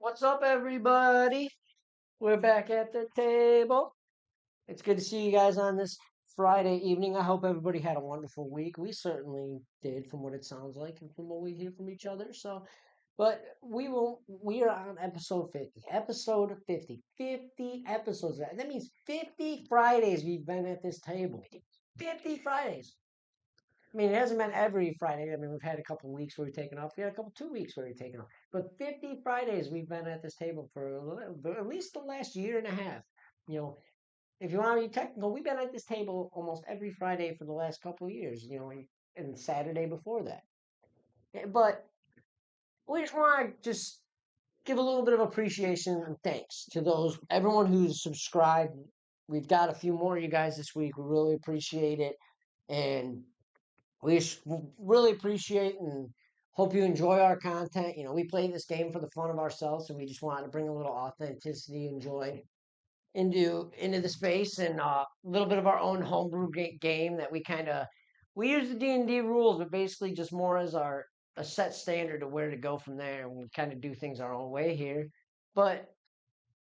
What's up, everybody? We're back at the table. It's good to see you guys on this Friday evening. I hope everybody had a wonderful week. We certainly did, from what it sounds like and from what we hear from each other. But we are on episode 50. Episode 50. 50 episodes. That means 50 Fridays we've been at this table. 50 Fridays. I mean, it hasn't been every Friday. I mean, we've had a couple weeks where we've taken off. We had a couple 2 weeks where we've taken off. But 50 Fridays we've been at this table for at least the last year and a half. You know, if you want to be technical, we've been at this table almost every Friday for the last couple of years. And Saturday before that. But we just want to just give a little bit of appreciation and thanks to everyone who's subscribed. We've got a few more of you guys this week. We really appreciate it. And really appreciate and hope you enjoy our content. We play this game for the fun of ourselves, and we just wanted to bring a little authenticity and joy into the space, and a little bit of our own homebrew game that we use the D&D rules, but basically just more as a set standard of where to go from there, and we kind of do things our own way here. But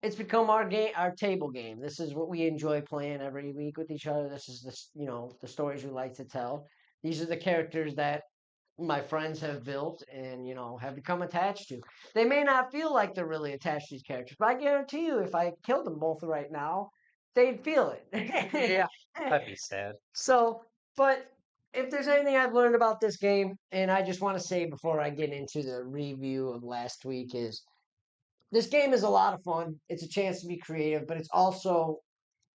it's become our game, our table game. This is what we enjoy playing every week with each other. This is the stories we like to tell. These are the characters that my friends have built and have become attached to. They may not feel like they're really attached to these characters, but I guarantee you, if I killed them both right now, they'd feel it. Yeah, that'd be sad. So, but if there's anything I've learned about this game, and I just want to say before I get into the review of last week, is this game is a lot of fun. It's a chance to be creative, but it's also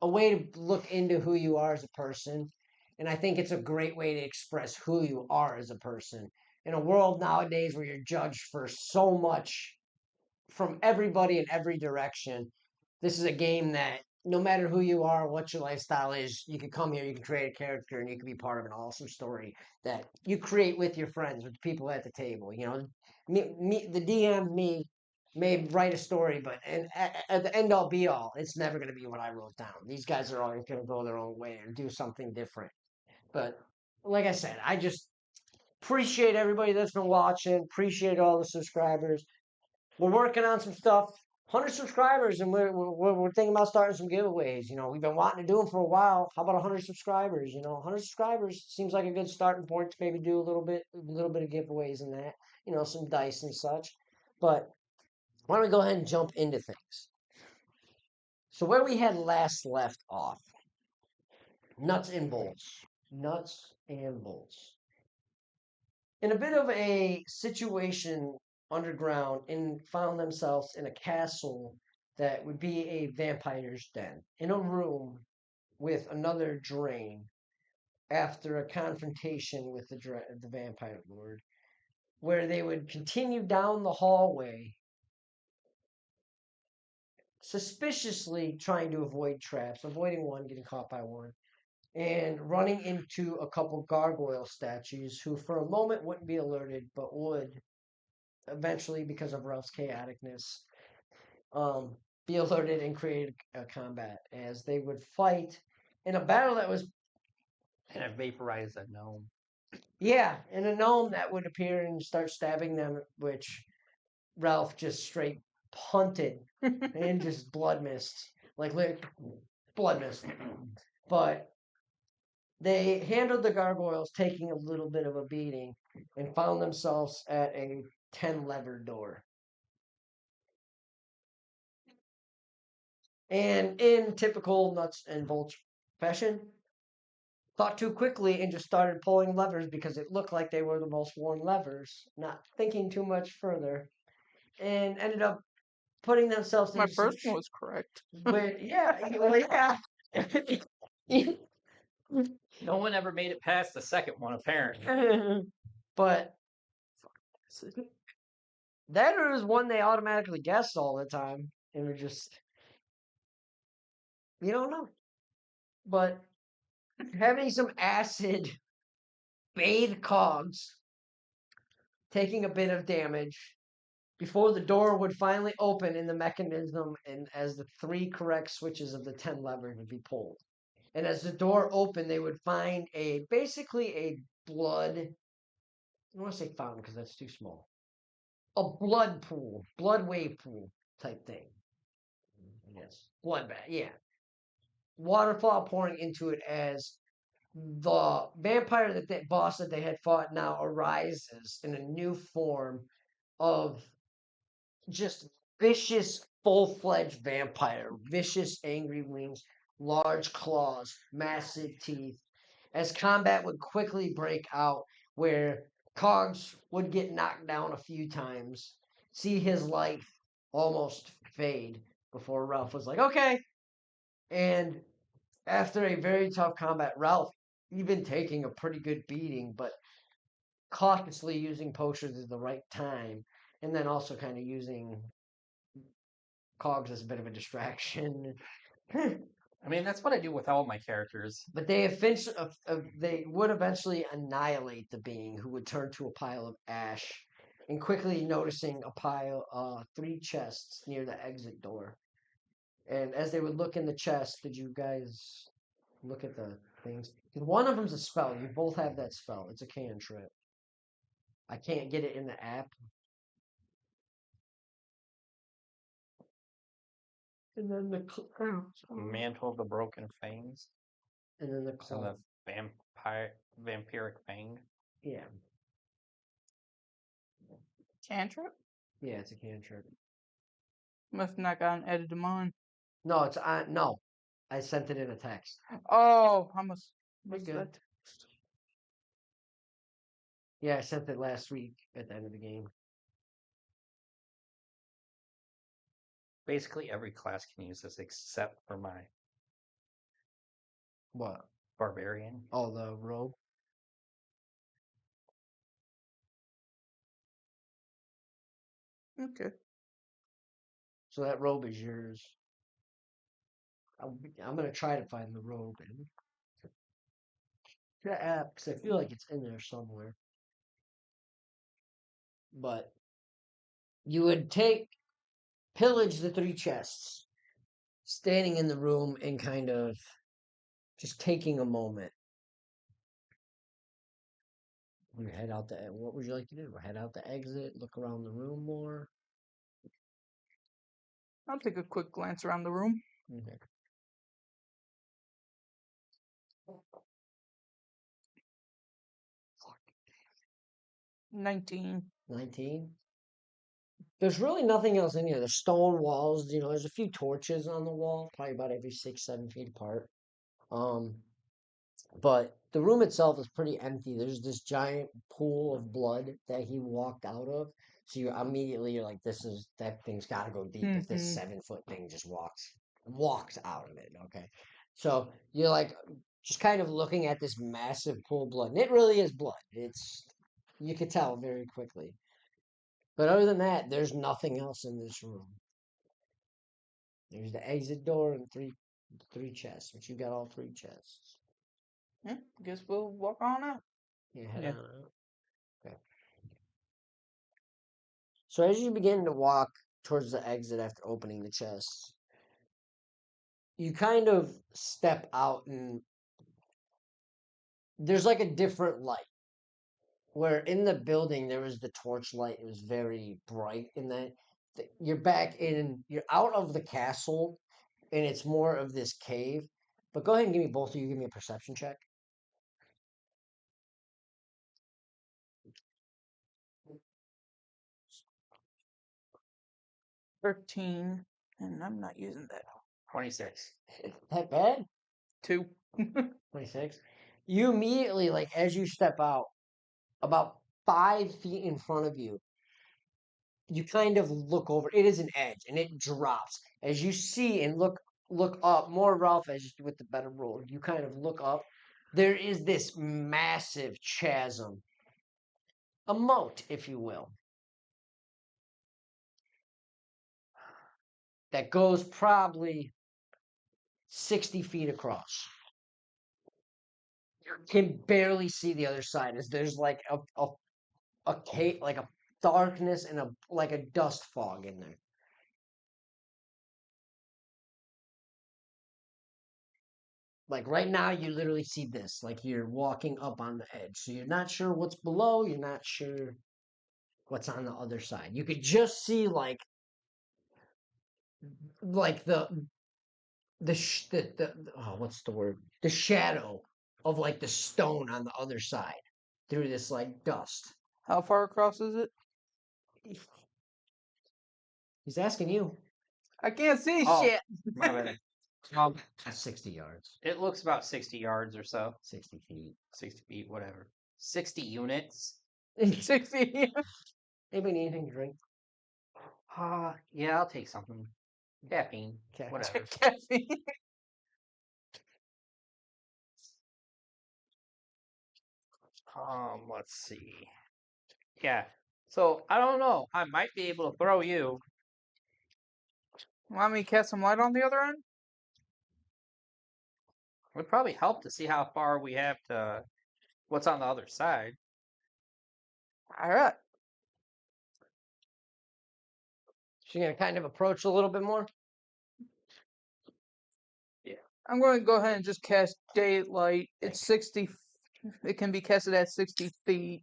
a way to look into who you are as a person. And I think it's a great way to express who you are as a person. In a world nowadays where you're judged for so much from everybody in every direction, this is a game that no matter who you are, what your lifestyle is, you can come here, you can create a character, and you can be part of an awesome story that you create with your friends, with the people at the table. The DM, me, may write a story, but at the end all be all, it's never going to be what I wrote down. These guys are always going to go their own way and do something different. But like I said, I just appreciate everybody that's been watching. Appreciate all the subscribers. We're working on some stuff. 100 subscribers, and we're thinking about starting some giveaways. We've been wanting to do them for a while. How about 100 subscribers? 100 subscribers seems like a good starting point to maybe do a little bit of giveaways in that. Some dice and such. But why don't we go ahead and jump into things? So where we had last left off, nuts and bolts, nuts and bolts. In a bit of a situation underground, and found themselves in a castle that would be a vampire's den, in a room with another drain after a confrontation with the vampire lord, where they would continue down the hallway, suspiciously trying to avoid traps, avoiding one, getting caught by one, and running into a couple gargoyle statues who for a moment wouldn't be alerted, but would eventually, because of Ralph's chaoticness, um, be alerted and create a combat as they would fight in a battle that was, And I vaporize a gnome. yeah, and a gnome that would appear and start stabbing them, which Ralph just straight punted and just blood mist, like blood mist. But they handled the gargoyles, taking a little bit of a beating, and found themselves at a 10 lever door. And in typical nuts and bolts fashion, thought too quickly and just started pulling levers because it looked like they were the most worn levers, not thinking too much further, and ended up putting themselves My into some. first one was correct. Yeah. No one ever made it past the second one, apparently. But that was one they automatically guessed all the time, and were just, you don't know. But having some acid bathed cogs, taking a bit of damage before the door would finally open in the mechanism, and as the three correct switches of the 10 levers would be pulled. And as the door opened, they would find basically a blood, I don't want to say fountain because that's too small. a blood pool, blood wave pool type thing. Yes, blood bath. Yeah, waterfall pouring into it as the vampire that boss that they had fought now arises in a new form of just vicious, full-fledged vampire, vicious, angry wings, large claws, massive teeth. As combat would quickly break out, where Cogs would get knocked down a few times, see his life almost fade before Ralph was like, "Okay." And after a very tough combat, Ralph even taking a pretty good beating, but cautiously using potions at the right time, and then also kind of using Cogs as a bit of a distraction. I mean, that's what I do with all my characters. But they would eventually annihilate the being, who would turn to a pile of ash, and quickly noticing a pile, three chests near the exit door. And as they would look in the chest, did you guys look at the things? Because one of them's a spell. You both have that spell. It's a cantrip. I can't get it in the app. And then Mantle of the Broken Fangs. and then the And claw. the vampiric fang. Yeah, Cantrip? yeah, it's a cantrip. Must not gotten edited mine. No, it's on. No, I sent it in a text. Oh, I must. You're must good. that- Yeah, I sent it last week at the end of the game. Basically, every class can use this except for my What? barbarian. Oh, the robe. Okay. So that robe is yours. I'm gonna try to find the robe in the app because I feel like it's in there somewhere. But you would pillage the three chests, standing in the room and kind of just taking a moment. You head out the. What would you like to do? Head out the exit, look around the room more. I'll take a quick glance around the room. Okay. 19. 19. There's really nothing else in here. There's stone walls. There's a few torches on the wall, probably about every 6, 7 feet apart. Um, but the room itself is pretty empty. There's this giant pool of blood that he walked out of. So you're like, that thing's got to go deep if this Mhm. 7 foot thing just walks out of it. Okay, so you're like just kind of looking at this massive pool of blood, and it really is blood. You could tell very quickly. But other than that, there's nothing else in this room. There's the exit door and three chests, but you got all three chests. Yeah, guess we'll walk on out. Yeah, head Yeah. on out. Okay. So as you begin to walk towards the exit after opening the chest, you kind of step out and there's like a different light. Where in the building there was the torch light, it was very bright in that you're back you're out of the castle and it's more of this cave. But go ahead and give me both of you, give me a perception check. 13. And I'm not using that. 26. That bad? 2. 26. You immediately, like, as you step out, about 5 feet in front of you, you kind of look over. It is an edge, and it drops as you see and look up. More Ralph, as with the better roll, you kind of look up. There is this massive chasm, a moat, if you will, that goes probably 60 feet across. You can barely see the other side, as there's like a cave, like a darkness and a dust fog in there. Like right now, you literally see this, like you're walking up on the edge, so you're not sure what's below. You're not sure. what's on the other side. You could just see like the oh, what's the word? The shadow of like the stone on the other side through this like dust. How far across is it? He's asking you. I can't see Oh. shit. My bad. That's 60 yards, It looks about 60 yards or so. 60 feet. 60 feet, whatever. 60 units. 60. Anybody need anything to drink? Yeah, I'll take something. Caffeine. Okay. Whatever. Caffeine. Let's see. Yeah. So I don't know. I might be able to throw you. Want me to cast some light on the other end? It would probably help to see how far we have to what's on the other side. Alright. So you're gonna kind of approach a little bit more. I'm going to go ahead and just cast daylight. It's 60. It can be casted at 60 feet.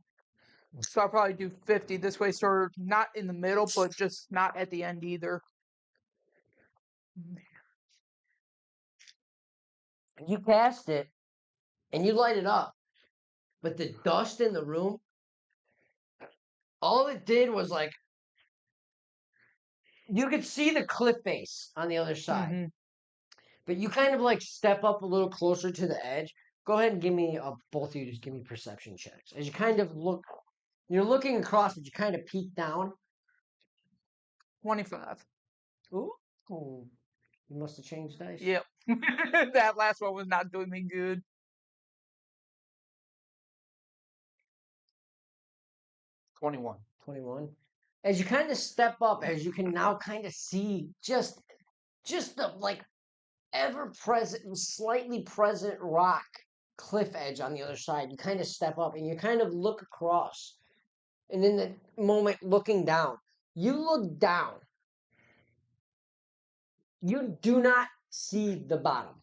So I'll probably do 50. This way, sort of not in the middle, but just not at the end either. You cast it, and you light it up, but the dust in the room, all it did was like you could see the cliff face on the other side. Mhm. But you kind of like step up a little closer to the edge. Go ahead and give me both of you just give me perception checks. As you kind of look, you're looking across, but you kind of peek down. 25. Ooh, you must have changed dice. Yep. That last one was not doing me good. 21. 21. As you kind of step up, as you can now kind of see just the like ever present, slightly present rock cliff edge on the other side. You kind of step up and you kind of look across. And in the moment looking down, you look down. You do not see the bottom.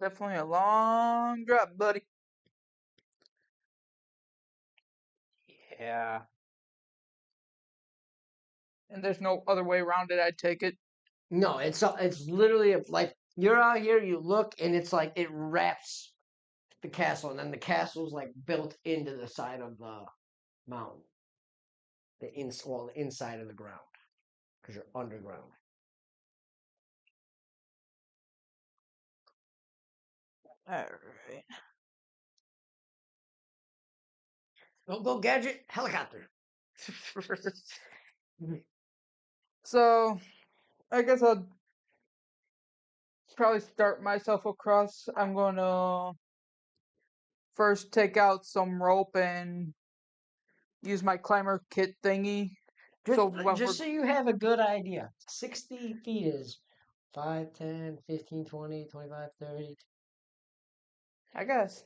Definitely a long drop, buddy. Yeah. And there's no other way around it, I'd take it. No, it's literally like you're out here, you look, and it's like it wraps the castle, and then the castle's like built into the side of the mountain, the inside of the ground, because you're underground. Alright. Go gadget helicopter. So, I guess I'll probably start myself across. I'm going to first take out some rope and use my climber kit thingy. Just so you have a good idea, 60 feet is 5, 10, 15, 20, 25, 30. I guess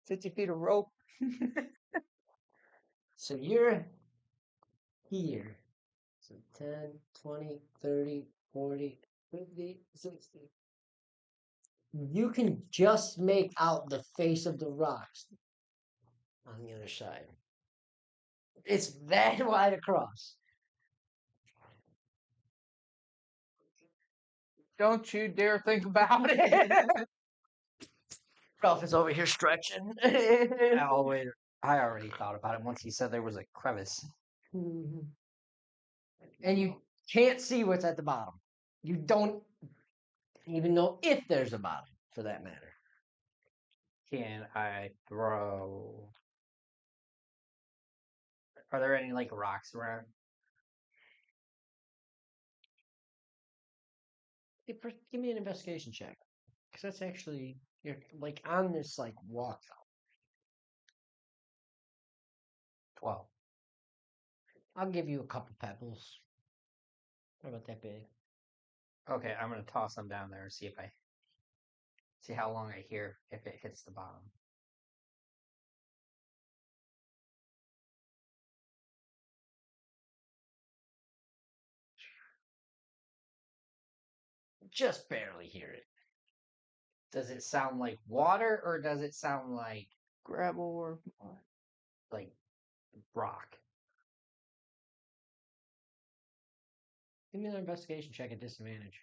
50 feet of rope. So you're here. So 10, 20, 30, 40, 50, 60. You can just make out the face of the rocks on the other side. It's that wide across. Don't you dare think about it. Ralph is over here stretching. Oh, wait. I already thought about it once he said there was a crevice. And you can't see what's at the bottom. You don't even know if there's a bottom, for that matter. Can I throw? Are there any like rocks around? Give me an investigation check. Because that's actually, you're like on this like walk. 12. I'll give you a couple pebbles. What about that big? Okay, I'm gonna toss them down there and see how long I hear if it hits the bottom. Just barely hear it. Does it sound like water or does it sound like Gravel or rock? Give me an investigation check at disadvantage.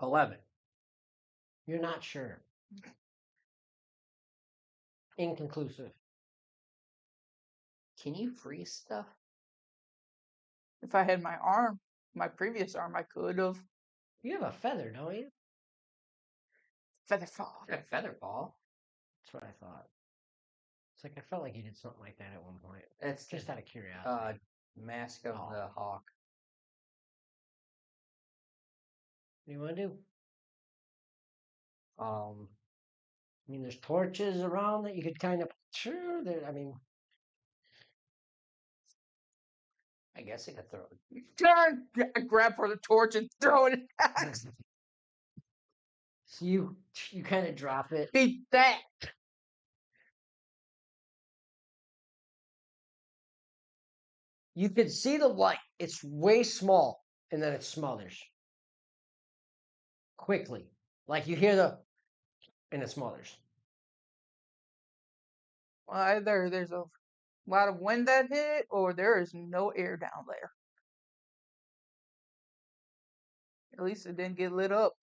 11. You're not sure. Inconclusive. Can you freeze stuff? if I had my previous arm, I could have. You have a feather, don't you? Feather fall. A feather ball. That's what I thought. It's like I felt like you did something like that at one point. It's Just out of curiosity. Mask of the Hawk. What do you want to do? Um, I mean, there's torches around that you could kind of. Sure, there. I mean, I guess I could throw it. Turn, grab for the torch and throw it. so you kind of drop it. Beat that. You could see the light. It's way small, and then it smothers quickly. Like you hear and it smothers. Either there's a lot of wind that hit, or there is no air down there. At least it didn't get lit up.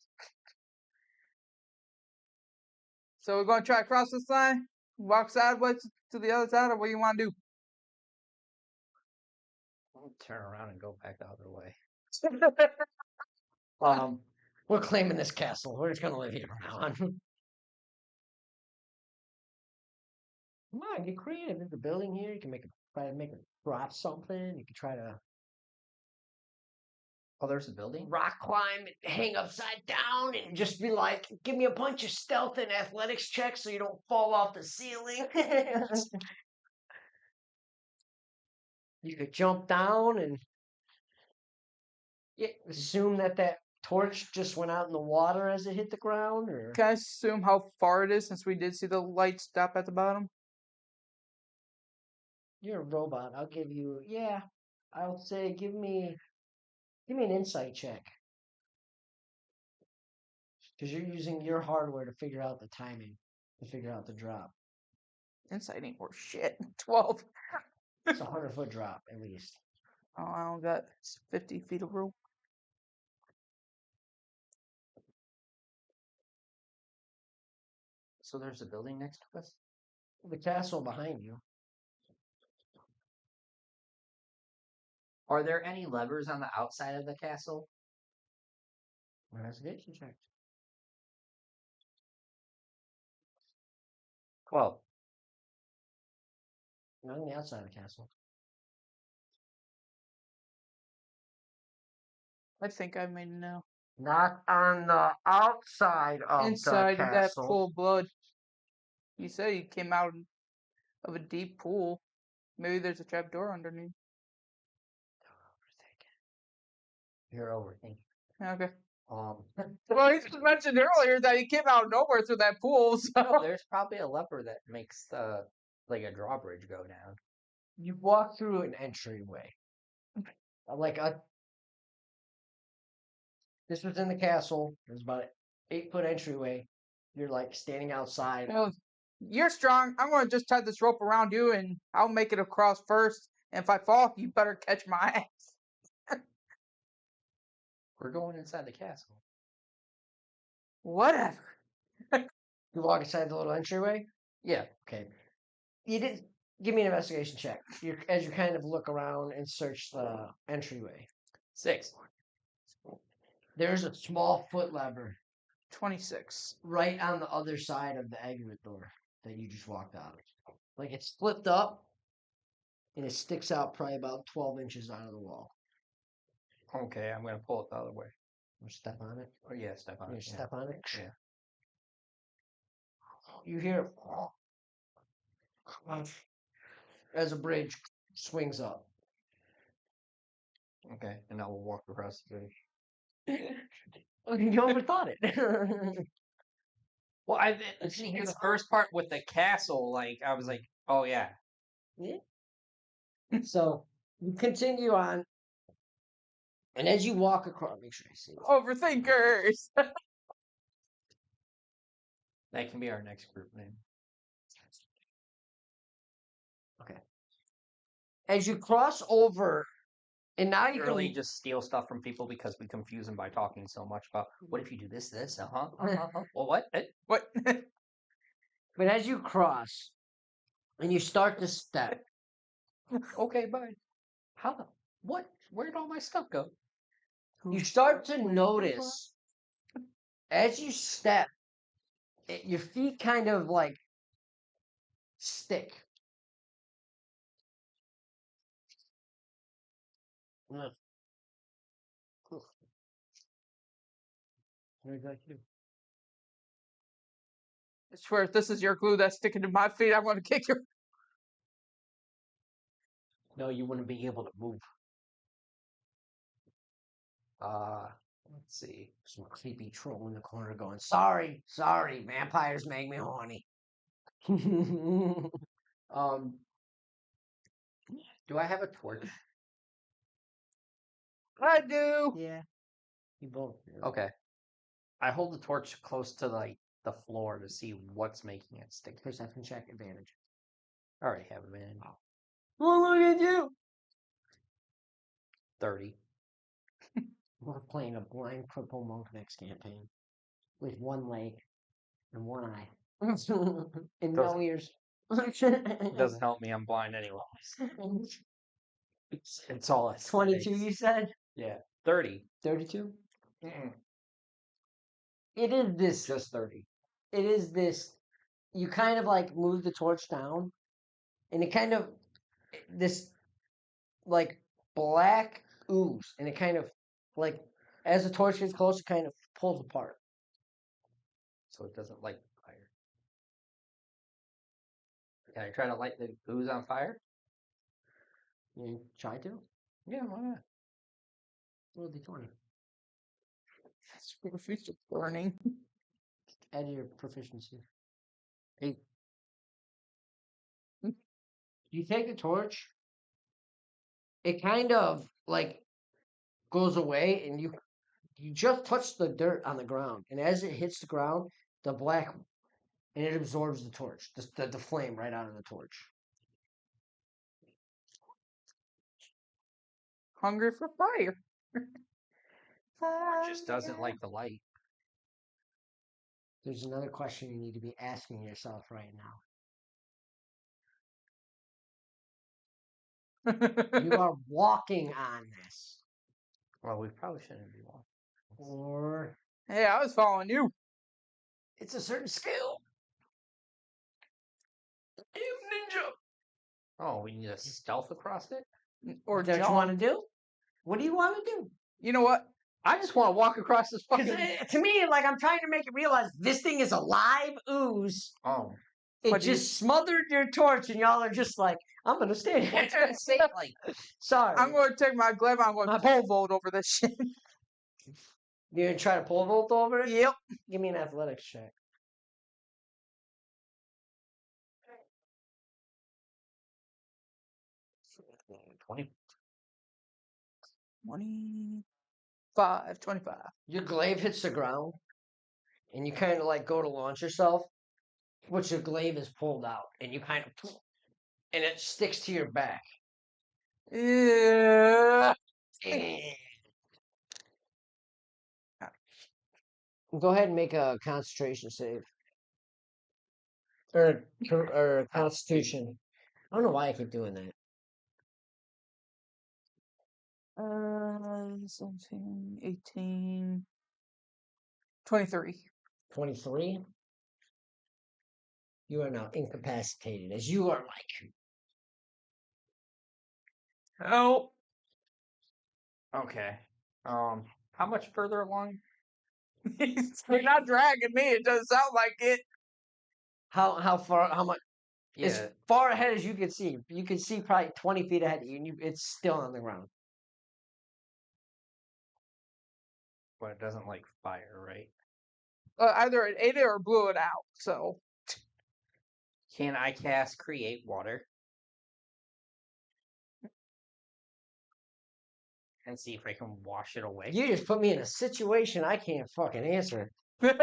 So we're going to try to cross this line, walk sideways to the other side, or what do you want to do? I'll turn around and go back the other way. We're claiming this castle. We're just gonna live here from now on. Come on, get creative. There's a building here. You can try to make it drop something. You can try to Oh, there's a building? rock climb and hang upside down and just be like, give me a bunch of stealth and athletics checks so you don't fall off the ceiling. You could jump down and assume that torch just went out in the water as it hit the ground, or Can I assume how far it is since we did see the light stop at the bottom? you're a robot. I'll give you, yeah, I'll say give me an insight check. Because you're using your hardware to figure out the timing, to figure out the drop. Insight ain't worth shit. 12. It's a 100-foot drop, at least. Oh, I only got 50 feet of rope. So there's a building next to us? The castle behind you. Are there any levers on the outside of the castle? Investigation check. 12. Not on the outside of the castle. I think I made know. Not on the outside of Inside the of that castle. pool of blood. You said you came out of a deep pool. Maybe there's a trap door underneath. You're overthinking. Okay. Um, Well, he just mentioned earlier that he came out of nowhere through that pool, so. no, there's probably a lever that makes like a drawbridge go down. You walk through an entryway. This was in the castle. There's about an 8-foot entryway. You're like standing outside. Well, you're strong. I'm going to just tie this rope around you, and I'll make it across first. And if I fall, you better catch my ass. We're going inside the castle. Whatever. You walk inside the little entryway. Yeah. Okay. You did give me an investigation check. As you kind of look around and search the entryway. 6. There's a small foot lever 26. right on the other side of the exit door that you just walked out of. Like it's flipped up and it sticks out probably about 12 inches out of the wall. Okay, I'm gonna pull it the other way. You step on it. Oh yeah, step on You it. step on it. Yeah. You hear as a bridge swings up. Okay, and now we'll walk across the bridge. You overthought it. Well, I didn't hear the first part with the castle. Like I was like, oh yeah. Yeah. So you continue on. And as you walk across, make sure I see this. Overthinkers. That can be our next group name. As you cross over, and now you Really can just steal stuff from people because we confuse them by talking so much about what if you do this, Well, what? What? But as you cross, and you start to step, Okay, bye. How the what? Where'd all my stuff go? you start to notice as you step, your feet kind of like stick. What would you like to do? I swear, if this is your glue that's sticking to my feet, I'm going to kick your. No, you wouldn't be able to move. Let's see. Some creepy troll in the corner going, sorry, vampires make me horny. Do I have a torch? I do. Yeah. You both do. Okay. I hold the torch close to like the floor to see what's making it stick. Perception check advantage. I already have a man. Well, look at you. 30. We're playing a blind purple monk next campaign with one leg and one eye and no ears. It doesn't help me. I'm blind anyway. It's all it 22, takes. you said? Yeah. 30. 32? Mm-mm. It is this. Just 30. It is this. You kind of like move the torch down, and it kind of this like black ooze, and it kind of like as the torch gets close, it kind of pulls apart. So it doesn't light fire. Can I try to light the ooze on fire? You try to? Yeah, why not? Roll d20. Your feet are burning. Add your proficiency. 8. You take the torch. It kind of like goes away, and you just touch the dirt on the ground, and as it hits the ground, the black and it absorbs the torch, the flame right out of the torch. Hungry for fire. Or just doesn't like the light. There's another question you need to be asking yourself right now. You are walking on this, Well, we probably shouldn't be walking. or Hey, I was following you. it's a certain skill. You ninja. Oh, we need a stealth across it? Or Is that what you John. want to do? What do you want to do? You know what? I just want to walk across this Because fucking. to me, like I'm trying to make it realize this thing is a live ooze. Oh. It What do you- just smothered your torch, and y'all are just like, I'm gonna stand here. It's gonna say like. Sorry. I'm going to take my glaive. I'm going to pole vault over this shit. You're gonna try to pole vault over it? Yep. Give me an athletics check. 20. 25. Your glaive hits the ground, and you kind of like go to launch yourself, but your glaive is pulled out, and you kind of, and it sticks to your back. Yeah. Go ahead and make a concentration save. Or a constitution. I don't know why I keep doing that. 17, 18, 23. 23. You are now incapacitated, as you are like. Help. Okay. How much further along? You're not dragging me. It doesn't sound like it. How far? How much? Yeah. As far ahead as you can see. You can see probably 20 feet ahead of you, and it's still on the ground. But it doesn't like fire, right? Either it ate it or blew it out. So Can I cast create water? and see if I can wash it away. You just put me in a situation I can't fucking answer. Because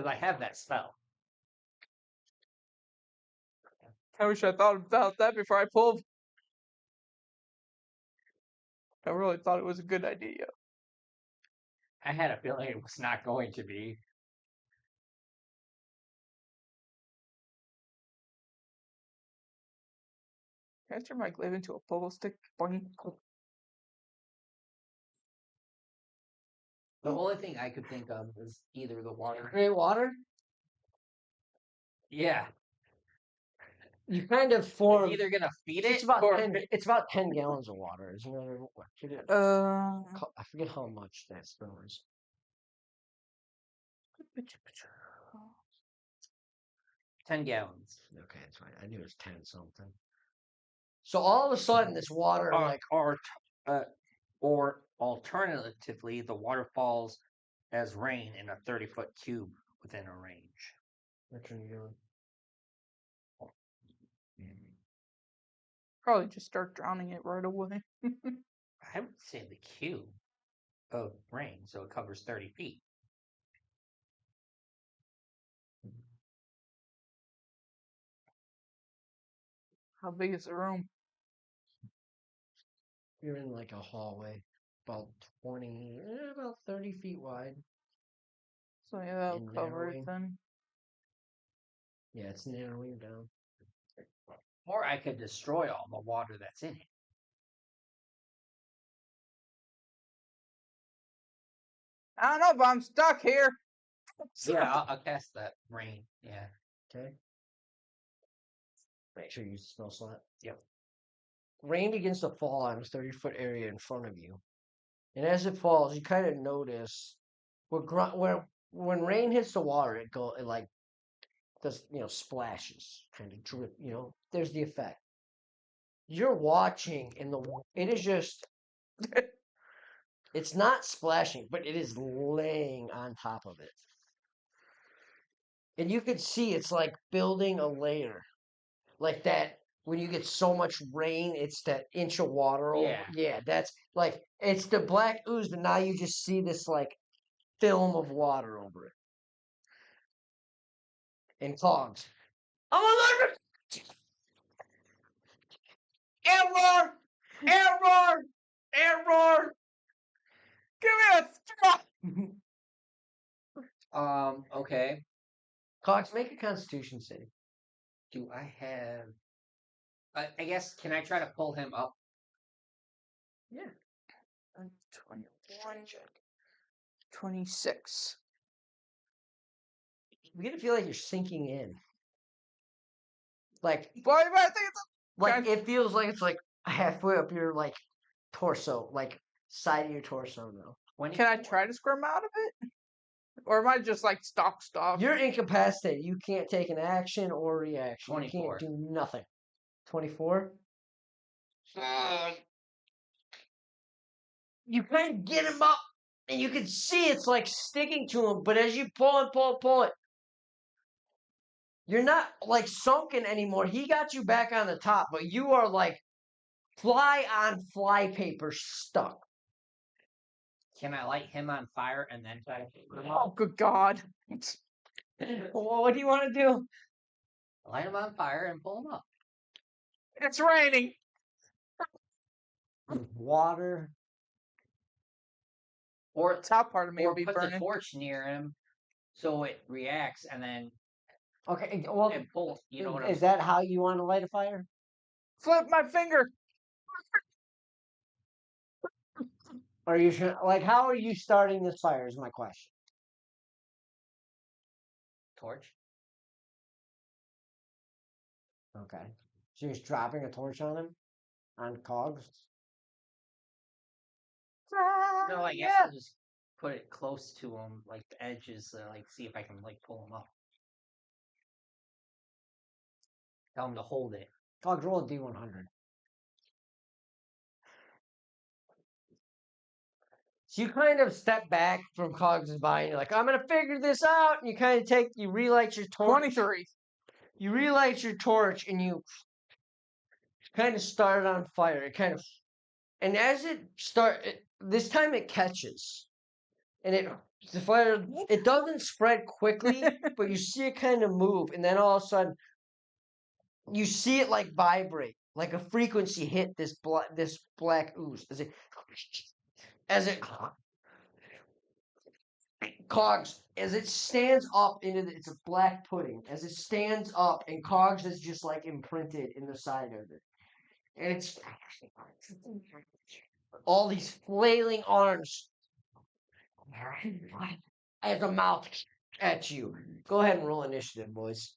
I have that spell. I wish I thought about that before I pulled. I really thought it was a good idea. I had a feeling it was not going to be. Can I turn my glaive into a polo stick? Boing. The only thing I could think of was either the water. Great water? Yeah. You kind of form. It's either gonna feed It's it about or 10. It's about 10 gallons of water, isn't it? I forget how much that spell is. 10 gallons. Okay, that's right. I knew it was 10 something. So all of a sudden, this water Or alternatively, the water falls as rain in a 30-foot cube within a range. Which one are you doing? Probably just start drowning it right away. I would say the cube of rain, so it covers 30 feet. How big is the room? You're in like a hallway, about 30 feet wide. So yeah, that'll And cover it narrowing. then. Yeah, it's narrowing down. Or I could destroy all the water that's in it. I don't know, but I'm stuck here. Yeah, I'll cast that rain. Yeah. Okay. Make sure you use the spell slot. Yep. Rain begins to fall on a 30-foot area in front of you. And as it falls, you kind of notice where when rain hits the water, it like does, splashes, kind of drip, there's the effect. You're watching and it is just it's not splashing, but it is laying on top of it. And you can see it's like building a layer. Like that when you get so much rain, it's that inch of water over. Yeah. Yeah, that's like it's the black ooze, but now you just see this like film of water over it. And clogs. I'm allergic! Error! Error! Error! Give me a straw! Okay. Cogs, make a constitution save. Do I have... I guess, can I try to pull him up? Yeah. 21. 26. You get to feel like you're sinking in. Like Why am I thinking like it feels like it's like halfway up your like torso, like side of your torso now. Can I try to squirm out of it? Or am I just like stop? You're incapacitated. You can't take an action or reaction. 24. You can't do nothing. 24? You kind of get him up, and you can see it's like sticking to him, but as you pull it, you're not like sunken anymore. He got you back on the top, but you are like fly on fly paper stuck. Can I light him on fire and then try to pull him up? Oh, good God. Well, what do you want to do? Light him on fire and pull him up. It's raining. Water. Or Top part of me or will be put burning. the torch near him so it reacts and then Okay, well, and pulls. You know what I'm is that how you want to light a fire? Flip my finger. Are you like how are you starting this fire? Is my question. torch? Okay, so you're just dropping a torch on him, on cogs. No, I guess I'll just put it close to him, like the edges, like see if I can like pull him up. Tell him to hold it. Cogs, roll a D100. So you kind of step back from Cogs' body, and you're like, I'm gonna figure this out. And you kind of you relight your torch. 23. You relight your torch, and you kind of start it on fire. It kind of And as this time it catches, and it doesn't spread quickly, but you see it kind of move, and then all of a sudden you see it like vibrate, like a frequency hit this black ooze as it Cogs, as it stands up it's a black pudding. As it stands up, and Cogs is just like imprinted in the side of it. And it's all these flailing arms as a mouth at you. Go ahead and roll initiative, boys.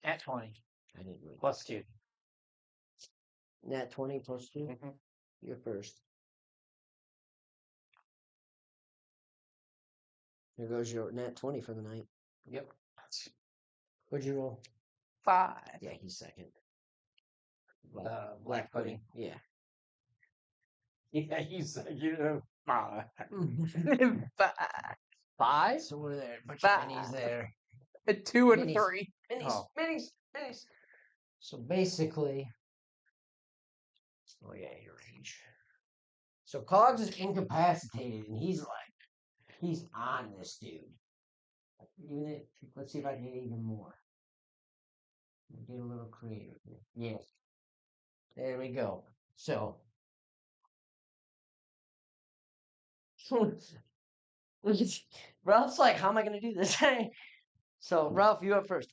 At 20. I didn't read Plus 2. Nat 20 plus 2. Mm-hmm. You're first. Here goes your nat 20 for the night. Yep. What'd you roll? 5. Yeah, he's second. Black pudding. Yeah. Yeah, he's you 5. 5. 5? So we're there. But Five. Minnie's there. A 2 and a Minis. 3. Minis. So basically, oh yeah, your age. So Cogs is incapacitated, and he's on this dude. Let's see if I can get even more. Get a little creative here. Yeah. There we go. So Ralph's like, how am I gonna do this? So Ralph, you up first.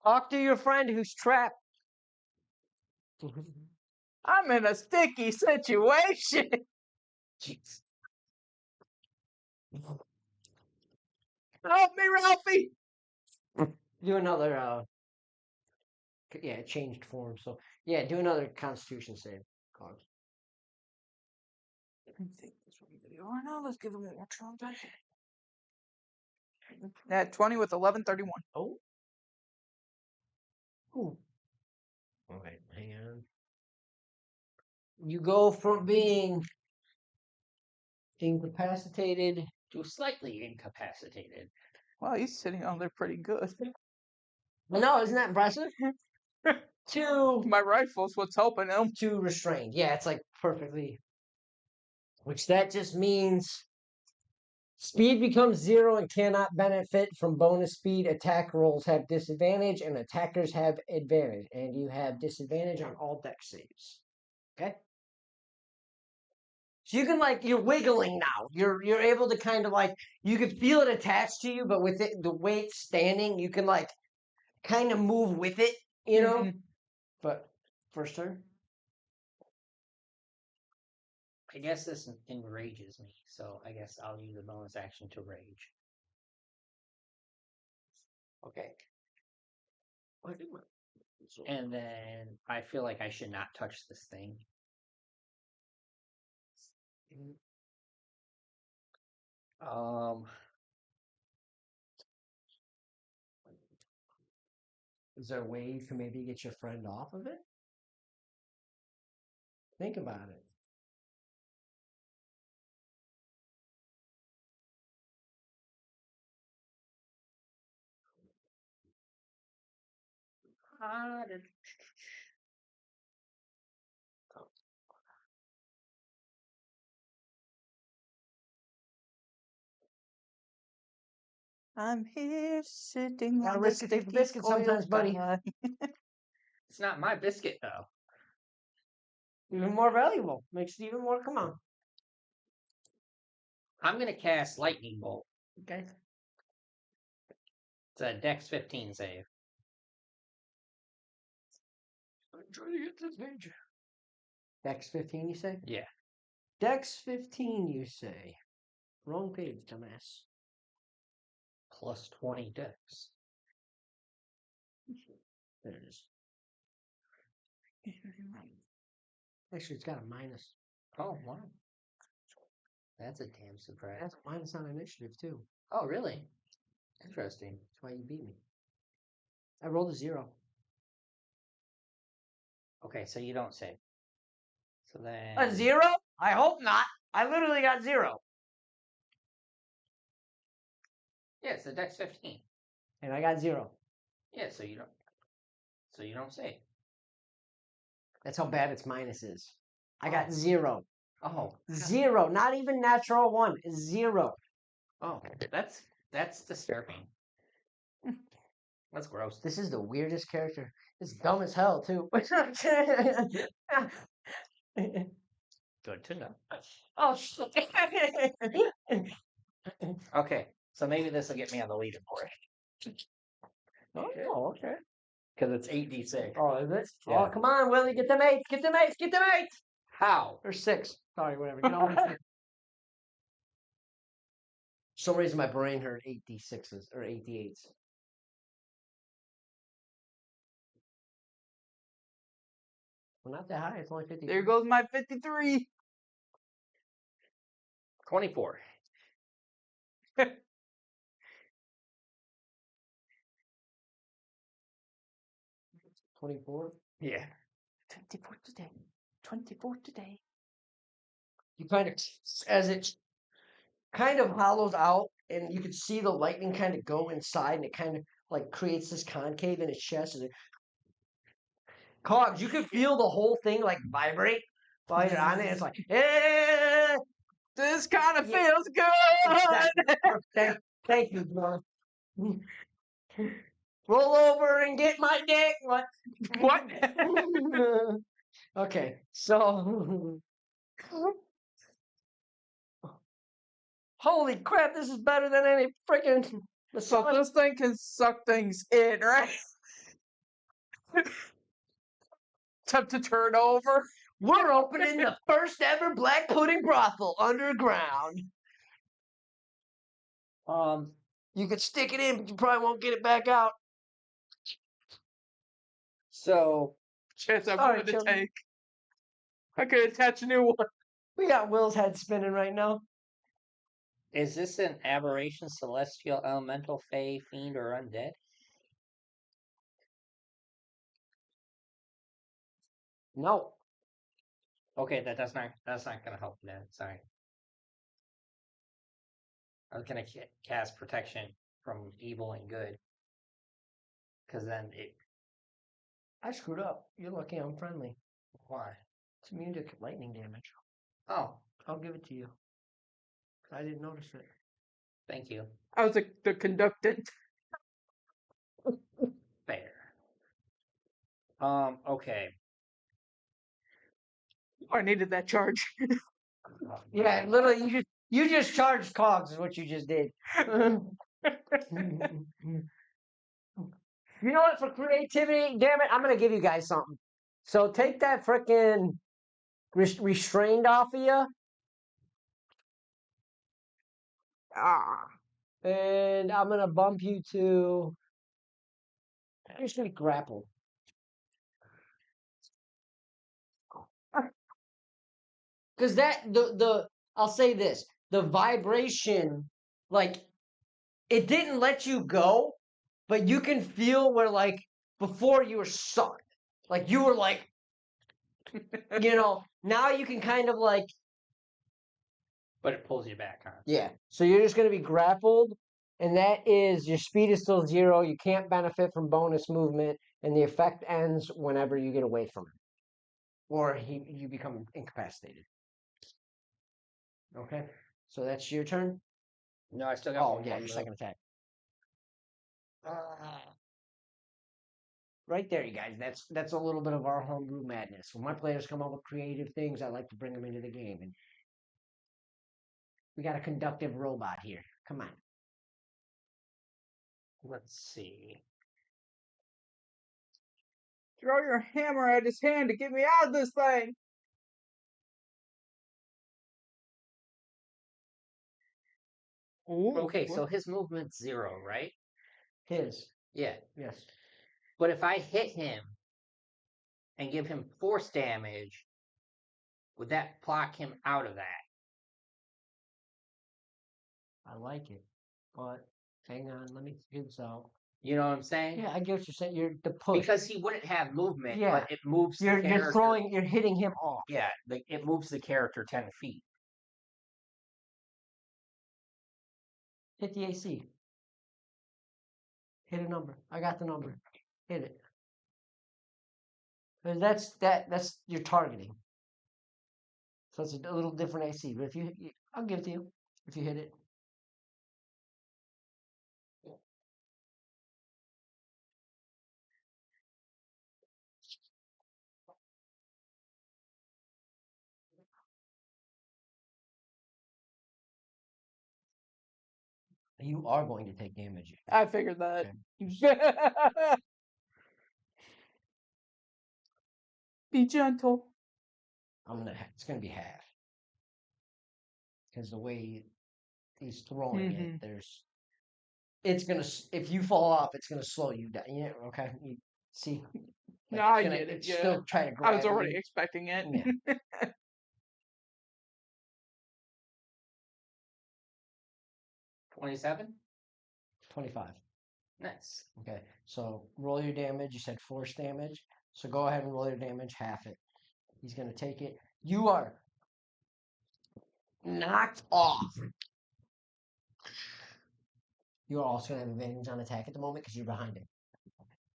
Talk to your friend who's trapped. I'm in a sticky situation. Jeez. Help me, Ralphie. Do another yeah, it changed form. So yeah, do another Constitution save, Cogs. I think this will be video right now. Let's give him one more try. At 20 with 11:31. Oh. Ooh. All right, hang on. You go from being incapacitated To slightly incapacitated. Wow, he's sitting on there pretty good. no, isn't that impressive? to My rifle's what's helping him. to restrained. Yeah, it's like perfectly. Which that just means speed becomes 0 and cannot benefit from bonus speed. Attack rolls have disadvantage, and attackers have advantage, and you have disadvantage on all deck saves. Okay. So you can you're wiggling now. You're able to kind of you can feel it attached to you, but with it the weight standing, you can kind of move with it, you know. Mhm. But first turn. I guess this enrages me, so I guess I'll use a bonus action to rage. Okay. And then I feel like I should not touch this thing. Is there a way you can maybe get your friend off of it? Think about it. I'm here sitting Gotta on risk the it, take the sticky biscuit sometimes, foil buddy. guy. It's not my biscuit, though. Even more valuable. Makes it even more. Come on. I'm going to cast Lightning Bolt. Okay. It's a Dex 15 save. I'm trying to get this page. Dex 15, you say? Yeah. Dex 15, you say. Wrong page, dumbass. Plus 20 Dex. There it is. Actually, it's got a minus. Oh, wow. That's a damn surprise. It has a minus on initiative, too. Oh, really? Interesting. That's why you beat me. I rolled a 0. Okay, so you don't save. So then... A 0? I hope not. I literally got 0. Yeah, it's a Dex 15. And I got 0. Yeah, so you don't say. That's how bad its minus is. I got 0. Oh, 0. Not even natural 1. 0. oh, that's disturbing. That's gross. This is the weirdest character. It's dumb as hell, too. Good to know. Oh, shit. Okay, so maybe this will get me on the leaderboard Oh, okay. because it's 8d6. Oh, is it? Yeah. Oh, come on, Willie. Get them 8s. Get them 8s. Get them 8s. How? Or 6. Sorry, whatever. Get on For some reason, my brain heard 8d6s or 8d8s. Well, not that high. It's only 50. There goes my 53. 24. 24. Yeah. 24 today. 24 today. You kind of, as it kind of hollows out, and you can see the lightning kind of go inside, and it kind of like creates this concave in its chest. And Cogs, you can feel the whole thing like vibrate while you're on it. It's like, eh! This kind of Yeah. feels good. Thank you, bro. Roll over and get my dick. What? What? Okay, so holy crap, this is better than any freaking So massage. this thing can suck things in, right? Time to turn over. We're opening the first ever black pudding brothel underground. You could stick it in, but you probably won't get it back out. So Chance I'm Sorry, willing to children. take. I could attach a new one. We got Will's head spinning right now. is this an aberration, celestial, elemental, fey, fiend, or undead? No. Okay, that's not gonna help then. Sorry. I was gonna cast protection from evil and good, because then it. I screwed up. You're lucky I'm friendly. Why? It's immune to lightning damage. Oh, I'll give it to you. I didn't notice it. thank you. I was the conductant. Fair. Okay. I needed that charge. Yeah, literally, you just charged Cogs is what you just did. You know what? For creativity, damn it, I'm gonna give you guys something. So take that frickin' restrained off of you, and I'm gonna bump you to. You're just gonna be grappled. Because the I'll say this, the vibration, like it didn't let you go, but you can feel where like before you were sucked, like you were like, now you can kind of like, But it pulls you back, huh? yeah. So you're just gonna be grappled, and that is your speed is still 0. You can't benefit from bonus movement, and the effect ends whenever you get away from him, or you become incapacitated. Okay, so that's your turn. No, I still got Oh one yeah, more your move. second attack. Right there, you guys. That's a little bit of our homebrew madness. When my players come up with creative things, I like to bring them into the game, and we got a conductive robot here. Come on. Let's see. Throw your hammer at his hand to get me out of this thing. Ooh, Okay, so his movement's 0, right? His. Yeah. Yes. But if I hit him and give him force damage, would that block him out of that? I like it. But hang on, let me figure this out. You know what I'm saying? Yeah, I get what you're saying. You're the push. Because he wouldn't have movement, Yeah. but it moves the You're character. you're hitting him off. Yeah, it moves the character 10 feet. Hit the AC. Hit a number. I got the number. Hit it. And that's your targeting. So it's a little different AC. But if I'll give it to you if you hit it. You are going to take damage. I figured that. Be gentle. It's gonna be half. Because the way he's throwing it, it's gonna, if you fall off, it's gonna slow you down. Yeah, okay. You see? No, I gonna, get it. it's Yeah. still trying to grab I was already you. expecting it. Yeah. 27? 25. Nice. Okay. So roll your damage. You said force damage. So go ahead and roll your damage, half it. He's gonna take it. You are knocked off. You are also gonna have advantage on attack at the moment because you're behind him.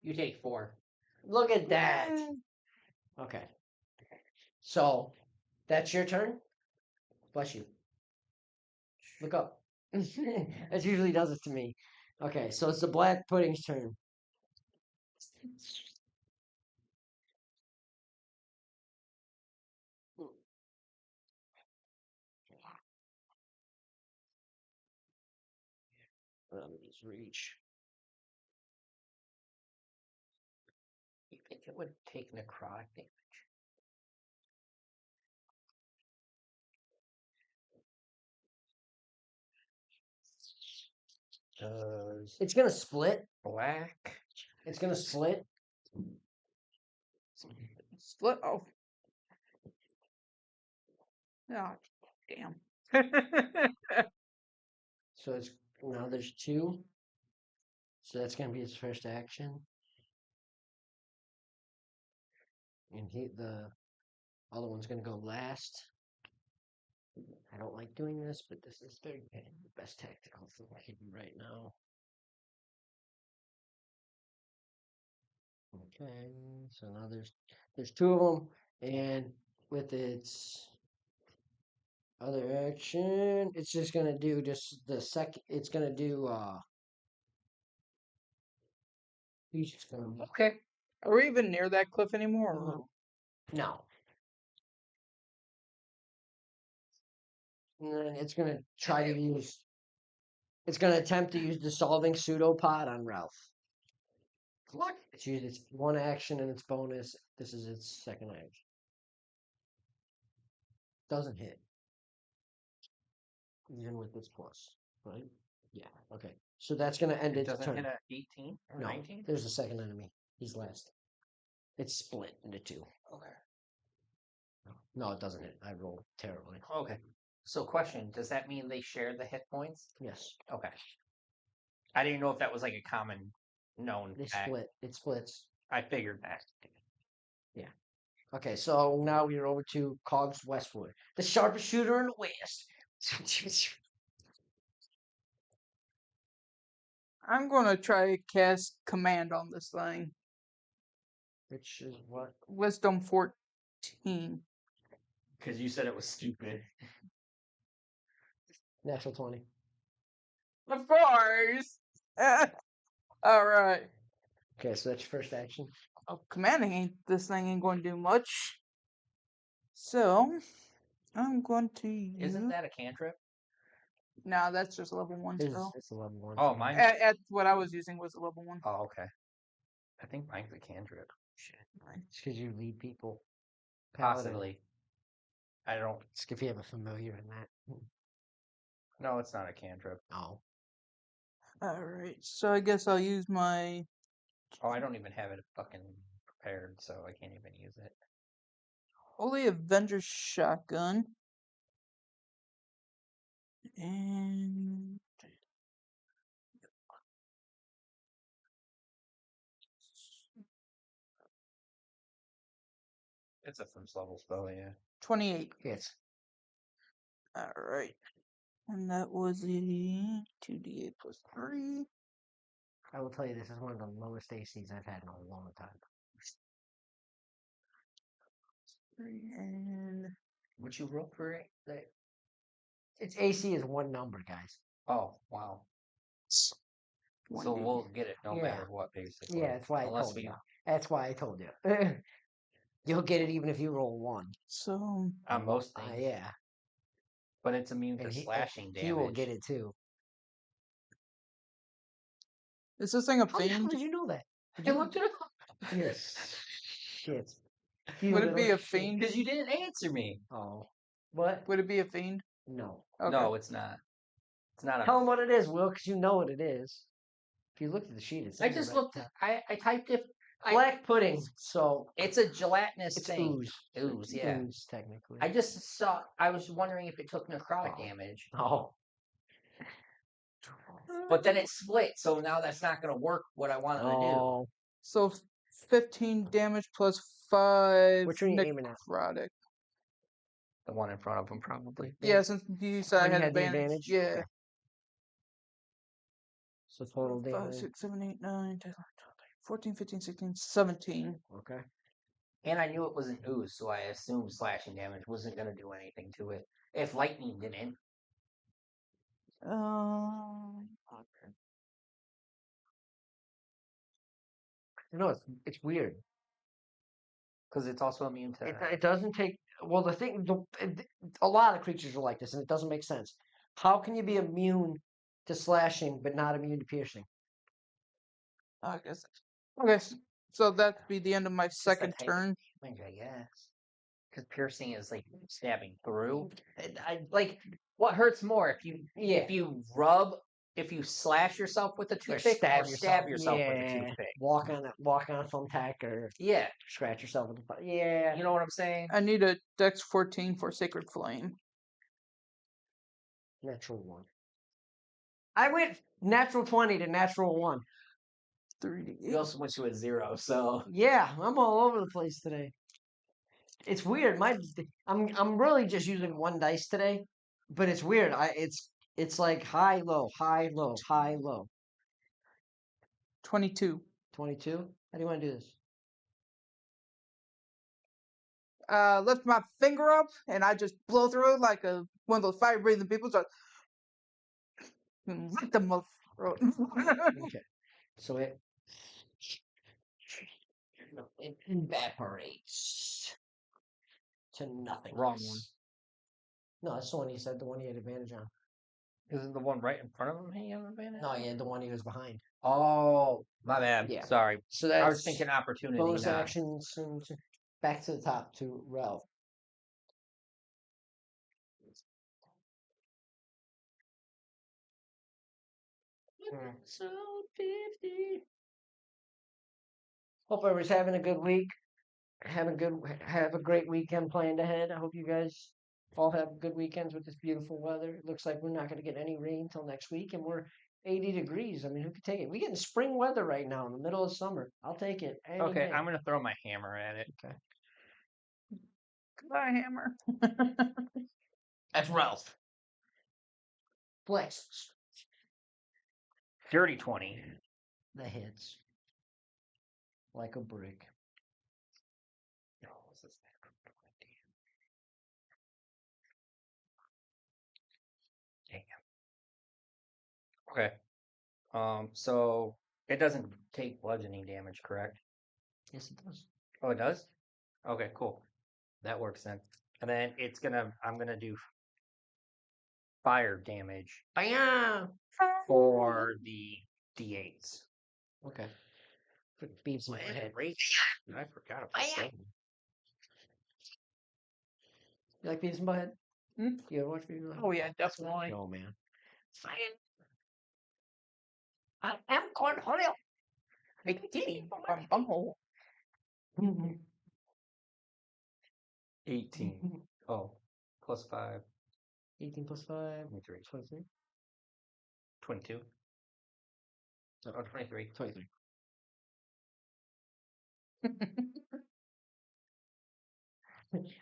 You take 4. Look at that. Okay. So that's your turn. Bless you. Look up. That usually does it to me. Okay, so it's the black pudding's turn. Let me just reach. You think it would take necrotic damage? It's gonna split. Black. It's gonna split. Split. Oh. Oh, damn. So it's now there's 2. So that's gonna be his first action. And the other one's gonna go last. I don't like doing this, but this is the best tactical thing I can do right now. Okay, so now there's 2 of them, and with its other action, it's just gonna do just the second. It's gonna do. He's just gonna. Okay. Are we even near that cliff anymore? Or? No. And then it's gonna try to use. It's gonna attempt to use dissolving pseudopod on Ralph. What? It's used its 1 action and its bonus. This is its second action. Doesn't hit. Even with its plus, right? Yeah. Okay. So that's gonna end It its doesn't turn. hit at 18 or No, 19? there's a second enemy. He's last. It's split into 2. Okay. No, it doesn't hit. I rolled terribly. Okay. So, question: does that mean they share the hit points? Yes. Okay. I didn't know if that was like a common known They fact. split. It splits. I figured that. Yeah. Okay, so now we're over to Cogs Westwood, the sharpest shooter in the West. I'm going to try to cast command on this thing. Which is what? Wisdom 14. Because you said it was stupid. Natural 20. Of course. All right. Okay, so that's your first action. Oh, commanding this thing ain't going to do much. So I'm going to use. Isn't that a cantrip? No, that's just a level 1 spell. It's a level 1. Oh, mine. At what I was using was a level 1. Oh, okay. I think mine's a cantrip. Shit. It's because you lead people. Possibly. I don't. It's if you have a familiar in that. No, it's not a cantrip. Oh. Alright, so I guess I'll use my. Oh, I don't even have it fucking prepared, so I can't even use it. Holy Avenger Shotgun. And. It's a first level spell, yeah. 28. Hits. Alright. And that was a 2d8 plus 3. I will tell you, this is one of the lowest ACs I've had in a long time. And What you roll for it? Its AC is one number, guys. Oh, wow. So 1D. we'll get it no Yeah. matter what, basically. Yeah, that's why I Unless told we you. That's why I told you. You'll get it even if you roll 1. So on most things. Yeah. But it's immune to And slashing damage. he will get it too. is this thing a How the hell fiend? did you know that? I looked it up. Yes. Shit. Would it be a shit. fiend? Because you didn't answer me. Oh. What? Would it be a fiend? No. Okay. No, it's not. It's not a. Tell him what it is, Will, because you know what it is. If you look at the sheet, it's I just looked. I typed it. black pudding. So It's a gelatinous it's thing. ooze. Ooze, yeah. Ooze, technically. I just saw. I was wondering if it took necrotic Oh. damage, Oh. but then it split. So now that's not going to work. What I wanted to do. Oh. So 15 damage plus 5 Which one are you aiming at? necrotic. The one in front of him, probably. Yeah, since you said I you had had the advantage. advantage? Yeah. Okay. So total 5, damage. 6, 7, 8, 9, 10, 11, 12, 14, 15, 16, 17. Okay. And I knew it was an ooze, so I assumed slashing damage wasn't going to do anything to it. If lightning didn't. Okay. No, it's weird. Because it's also immune to. It doesn't take. Well, a lot of creatures are like this, and it doesn't make sense. How can you be immune to slashing but not immune to piercing? I guess. Okay, so that'd be the end of my It's the second type of turn. damage, I guess. Because piercing is like stabbing through. I Like, what hurts more if you Yeah. if you slash yourself with a or toothpick, stab or yourself. stab yourself with a Yeah. toothpick? Walk on a thumbtack or Yeah, scratch yourself with a. Yeah. you know what I'm saying. I need a Dex 14 for Sacred Flame. Natural 1. I went natural 20 to natural 1. 3d8. You also went to a 0, so Yeah, I'm all over the place today. It's weird. I'm really just using one dice today, but it's weird. It's like high low, high low, high low. 22. 22. How do you want to do this? Lift my finger up and I just blow through it like one of those fire breathing people. So lick them up. Okay. So it evaporates to nothing. Wrong one. No, that's the one he said. The one he had advantage on. Isn't the one right in front of him he had an advantage? No, he had the one he was behind. Oh, my bad. Yeah. Sorry. So that's I was thinking opportunity. bonus not- actions and back to the top to Ralph. Episode 50. Hope everybody's having a good week. Have a great weekend planned ahead. I hope you guys all have good weekends with this beautiful weather. It looks like we're not going to get any rain until next week, and we're 80 degrees. I mean, who could take it? We're getting spring weather right now in the middle of summer. I'll take it. Okay, day. I'm gonna throw my hammer at it. Okay. Goodbye, hammer. That's Ralph. Flex. Dirty 20. The hits. Like a brick. No, what's this? Damn. Okay. So it doesn't take bludgeoning damage, correct? Yes, it does. Oh, it does? Okay, cool. That works then. And then I'm gonna do fire damage Bam! for the D8s. Okay. Put beads in my head. I forgot about that. You like Beavis and Butthead? Hmm? You ever watch Beavis and Butthead? Oh, yeah, definitely. Oh, man. I am Cornholio. Bumhole. 18. Oh, plus 5. 18 plus 5. 23. 23. 22. Oh, 23. 23.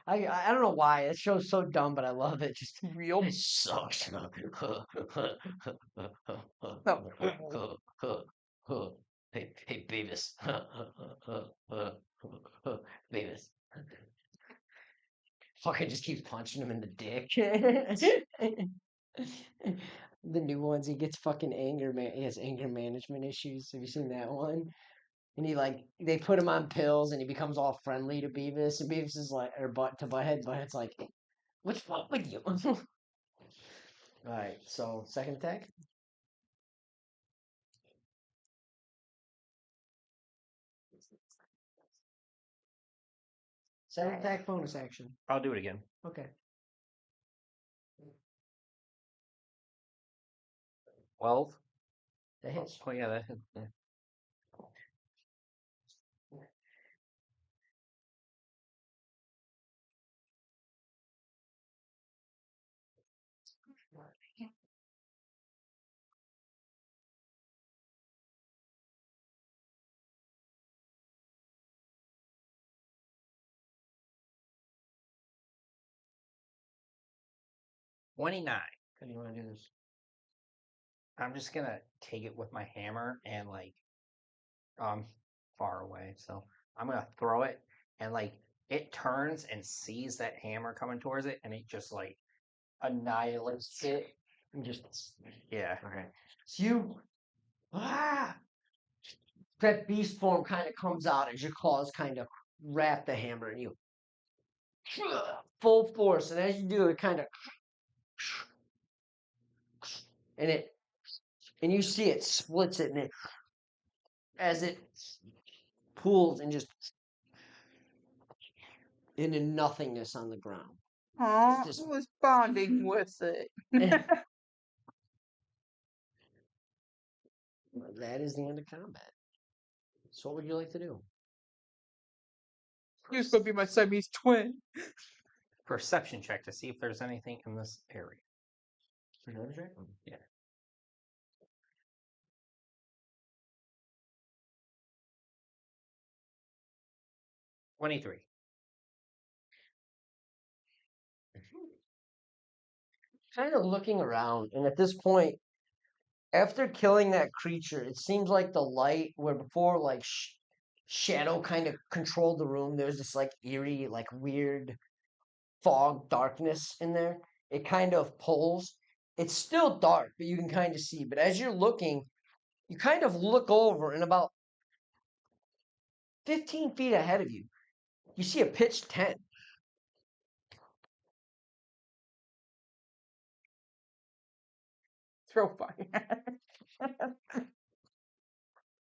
I don't know why. It show's so dumb, but I love it. Just Real. it sucks. Hey, hey, Beavis. Beavis. Fucking just keeps punching him in the dick. The new ones, he gets fucking anger man. He has anger management issues. Have you seen that one? And they put him on pills, and he becomes all friendly to Beavis. And Beavis is like, or to Butthead. Butthead's like, what's wrong with you? All right. So second attack. Second attack bonus action. I'll do it again. Okay. 12. That hits. Oh yeah, that hit. Yeah. $29. How do you want to do this? I'm just gonna take it with my hammer and like far away. So I'm gonna throw it and like it turns and sees that hammer coming towards it and it just like annihilates it. And just Yeah. okay. So you that beast form kind of comes out as your claws kind of wrap the hammer and you full force, and as you do it kind of and it and you see it splits it and it as it pulls and just into nothingness on the ground. Aw, Just I was bonding with it. that is the end of combat. So what would you like to do? He was gonna be my Siamese twin. Perception check to see if there's anything in this area. Yeah. $23. Kind of looking around, and at this point, after killing that creature, it seems like the light, where before like shadow kind of controlled the room, there's this like eerie, like weird fog darkness in there. It kind of pulls. It's still dark, but you can kind of see. But as you're looking, you kind of look over, and about 15 feet ahead of you, you see a pitched tent. Throw fire.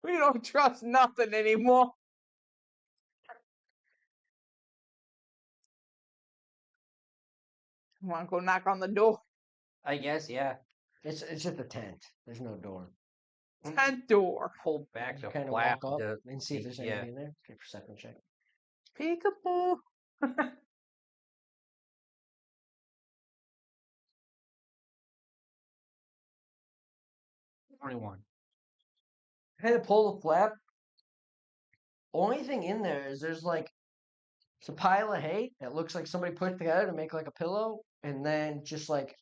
We don't trust nothing anymore. Want to go knock on the door? I guess, yeah. It's just a tent. There's no door. Tent door. Pull back You the kind of flap walk up to and see if there's yeah. anything in there. Okay, perception check. Peekaboo. 21. Kind of pull the flap. Only thing in there is there's like it's a pile of hay that looks like somebody put it together to make like a pillow, and then just like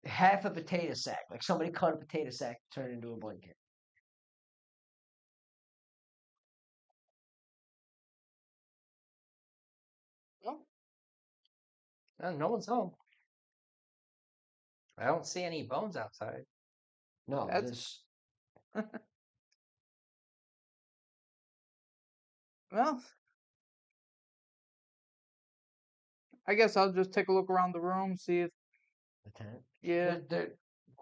half a potato sack, like somebody cut a potato sack to turn it into a blanket. No one's home. I don't see any bones outside. No, That's- this Well, I guess I'll just take a look around the room, see if the tent. yeah. There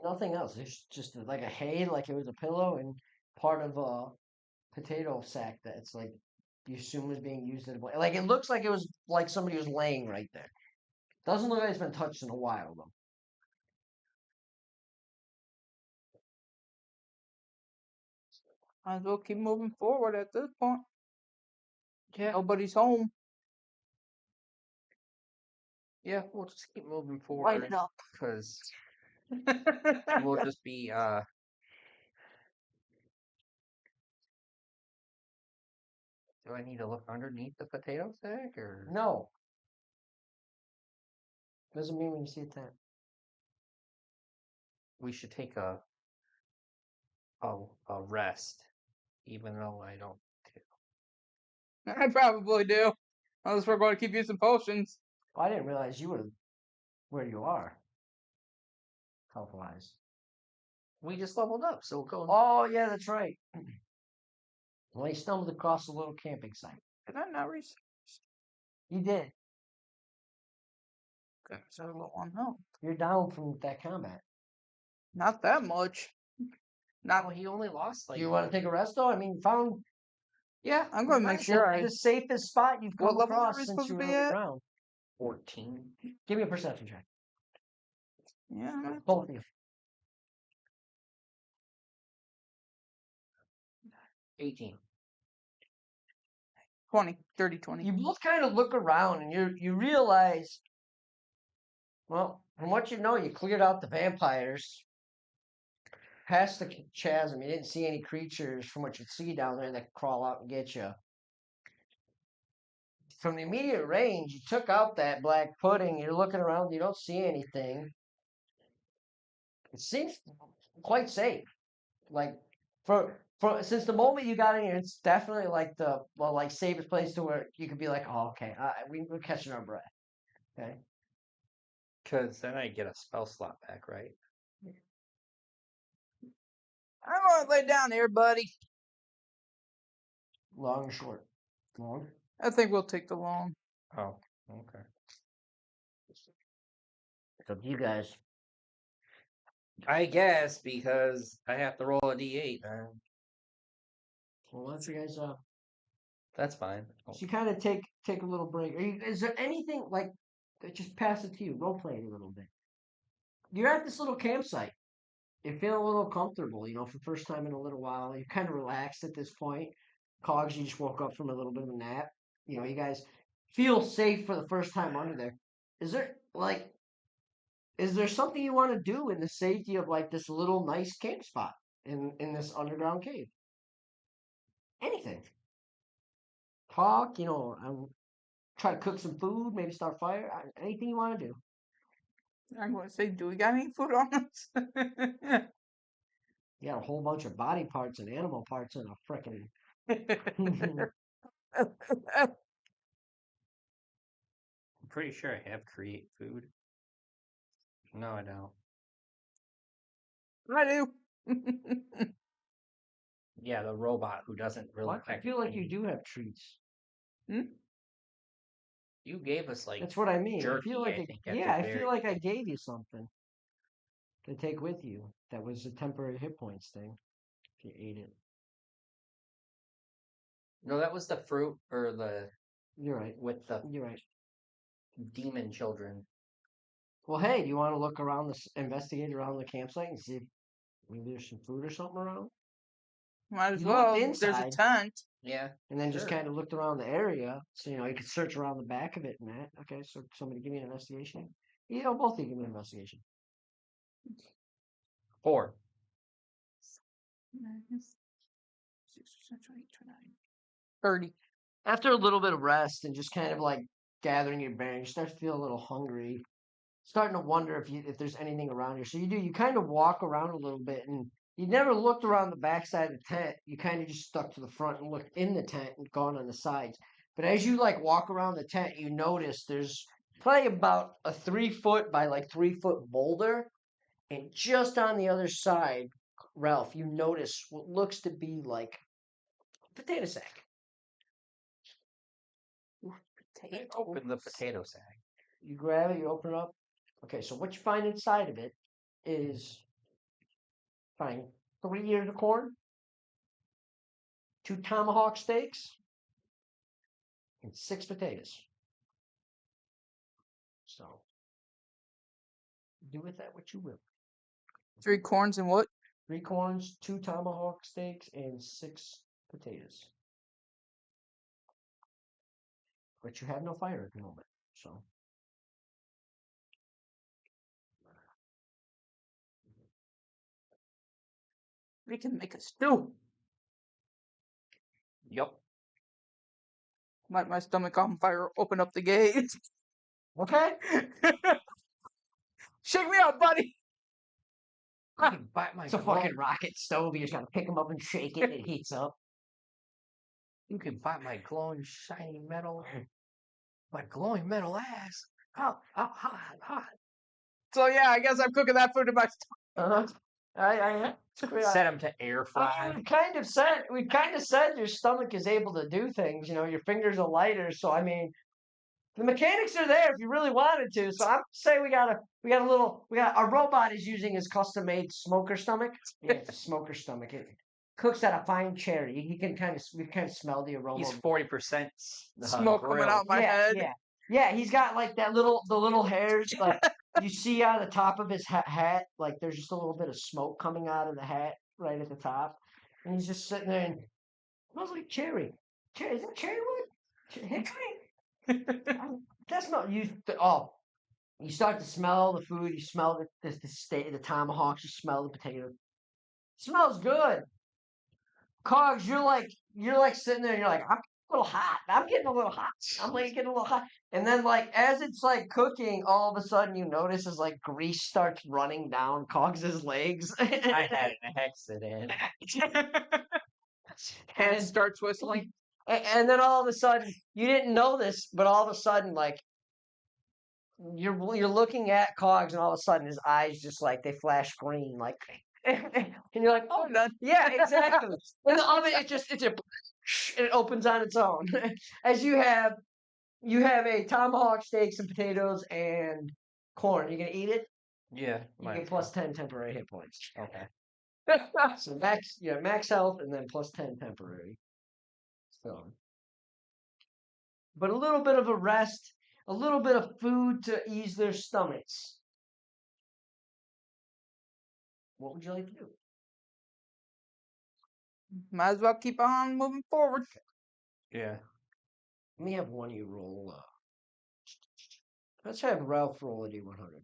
nothing else. There's just like a hay, like it was a pillow, and part of a potato sack that it's like you assume was being used as a blanket. Like it looks like it was like somebody was laying right there. Doesn't look like it's been touched in a while though. Might as well keep moving forward at this point. Yeah. Nobody's home. Yeah, we'll just keep moving Light forward it up. because we'll just be do I need to look underneath the potato sack or No. Doesn't mean when you see a tent. we should take a a rest, even though I don't. I probably do. Unless we're going to keep using potions. Oh, I didn't realize you were where you are, health wise. We just leveled up, so we'll go. Oh yeah, that's right. Well, he stumbled across a little camping site. Did I not reach? You did. Okay, so a little on health. You're down from that combat. Not that much. Not. Oh, he only lost Do like. you want to take a rest though? I mean, you found Yeah, I'm going to make sure I. the safest spot you've What come level are across we since supposed you to were be at? underground. 14. Give me a perception check. Yeah, Both of you. 18. 20, 30, 20. You both kind of look around and you realize, well, from what you know, you cleared out the vampires. Past the chasm, you didn't see any creatures from what you see down there that crawl out and get you. From the immediate range, you took out that black pudding. You're looking around, you don't see anything. It seems quite safe. Like for since the moment you got in here, it's definitely like the safest place to where you could be like, oh, okay, we're catching our breath. Okay. Because then I get a spell slot back, right? I'm going to lay down here, buddy. Long or short? Long. I think we'll take the long. Oh, okay. It's up to you guys. I guess because I have to roll a d8. Well, why don't you guys That's fine. so you kind of take a little break. Is there anything like just pass it to you, role play it a little bit? You're at this little campsite. You're feeling a little comfortable, for the first time in a little while. You're kind of relaxed at this point. Cogs, you just woke up from a little bit of a nap. You guys feel safe for the first time under there. Is there is there something you want to do in the safety of like this little nice camp spot in this underground cave? Anything. Talk, try to cook some food, maybe start fire. Anything you want to do. I'm going to say, do we got any food on us? You got a whole bunch of body parts and animal parts in a frickin' I'm pretty sure I have create food. No, I don't. I do. Yeah, the robot who doesn't really. What? I feel like you do have treats. You gave us like. That's what I mean. Jerky, I feel like I think, at the I very feel like I gave you something to take with you. That was a temporary hit points thing. If you ate it. No, that was the fruit or the You're right. with the You're right. demon children. Well, hey, do you want to look around investigate around the campsite and see if maybe there's some food or something around? Might as You well. looked There's a inside. tent. Yeah. And then just Sure. kind of looked around the area. So, you could search around the back of it and that. Okay, so somebody give me an investigation. Both of you give me an investigation. 4. 30. After a little bit of rest and just kind of like gathering your bearings, you start to feel a little hungry. Starting to wonder if there's anything around here. So you kind of walk around a little bit and you never looked around the backside of the tent. You kind of just stuck to the front and looked in the tent and gone on the sides. But as you like walk around the tent, you notice there's probably about a 3 foot by like 3 foot boulder. And just on the other side, Ralph, you notice what looks to be like a potato sack. Open the potato sack. You grab it, you open it up. Okay, so what you find inside of it is find 3 ears of corn, 2 tomahawk steaks, and 6 potatoes. So do with that what you will. 3 corns and what? 3 corns, 2 tomahawk steaks, and 6 potatoes. But you have no fire at the moment, so. We can make a stew. Yep. Light my stomach on fire. Open up the gate. Okay. Shake me up, buddy. You can bite my It's a glowing. fucking rocket stove. You just gotta pick them up and shake it, and it heats up. You can bite my glowing shiny metal. My glowing metal ass. Hot, hot. So yeah, I guess I'm cooking that food in my Uh-huh. I Set him to air fry. we kind of said your stomach is able to do things. You know, your fingers are lighter. So I mean, the mechanics are there if you really wanted to. So I'm saying we got our robot is using his custom made smoker stomach. Yeah, it's a smoker stomach. It cooks at a fine cherry. We can kind of smell the aroma. He's 40% smoke coming grilled. out my head. Yeah. He's got like the little hairs like you see on the top of his hat. Like there's just a little bit of smoke coming out of the hat right at the top, and he's just sitting there and it smells like cherry. Cherry, is that cherry wood? Hickory? That's not you. Oh, you start to smell the food. You smell the state, the tomahawks. You smell the potato. Smells good. Cogs, you're like sitting there. And you're like, I'm a little hot. I'm getting a little hot. I'm like getting a little hot. And then like as it's like cooking, all of a sudden you notice as like grease starts running down Cogs's legs. I had an accident. Hands start whistling. And then all of a sudden you didn't know this, but all of a sudden like you're looking at Cogs, and all of a sudden his eyes just like they flash green, like, and you're like, oh, I'm done. yeah, exactly. And the oven, it opens on its own. As you have a tomahawk, steaks, and potatoes and corn. You gonna eat it? Yeah. You get plus 10 temporary hit points. Okay. So max health, and then plus 10 temporary. So, but a little bit of a rest, a little bit of food to ease their stomachs. What would you like to do? Might as well keep on moving forward. Yeah. Let me have one of you roll. Let's have Ralph roll a D100.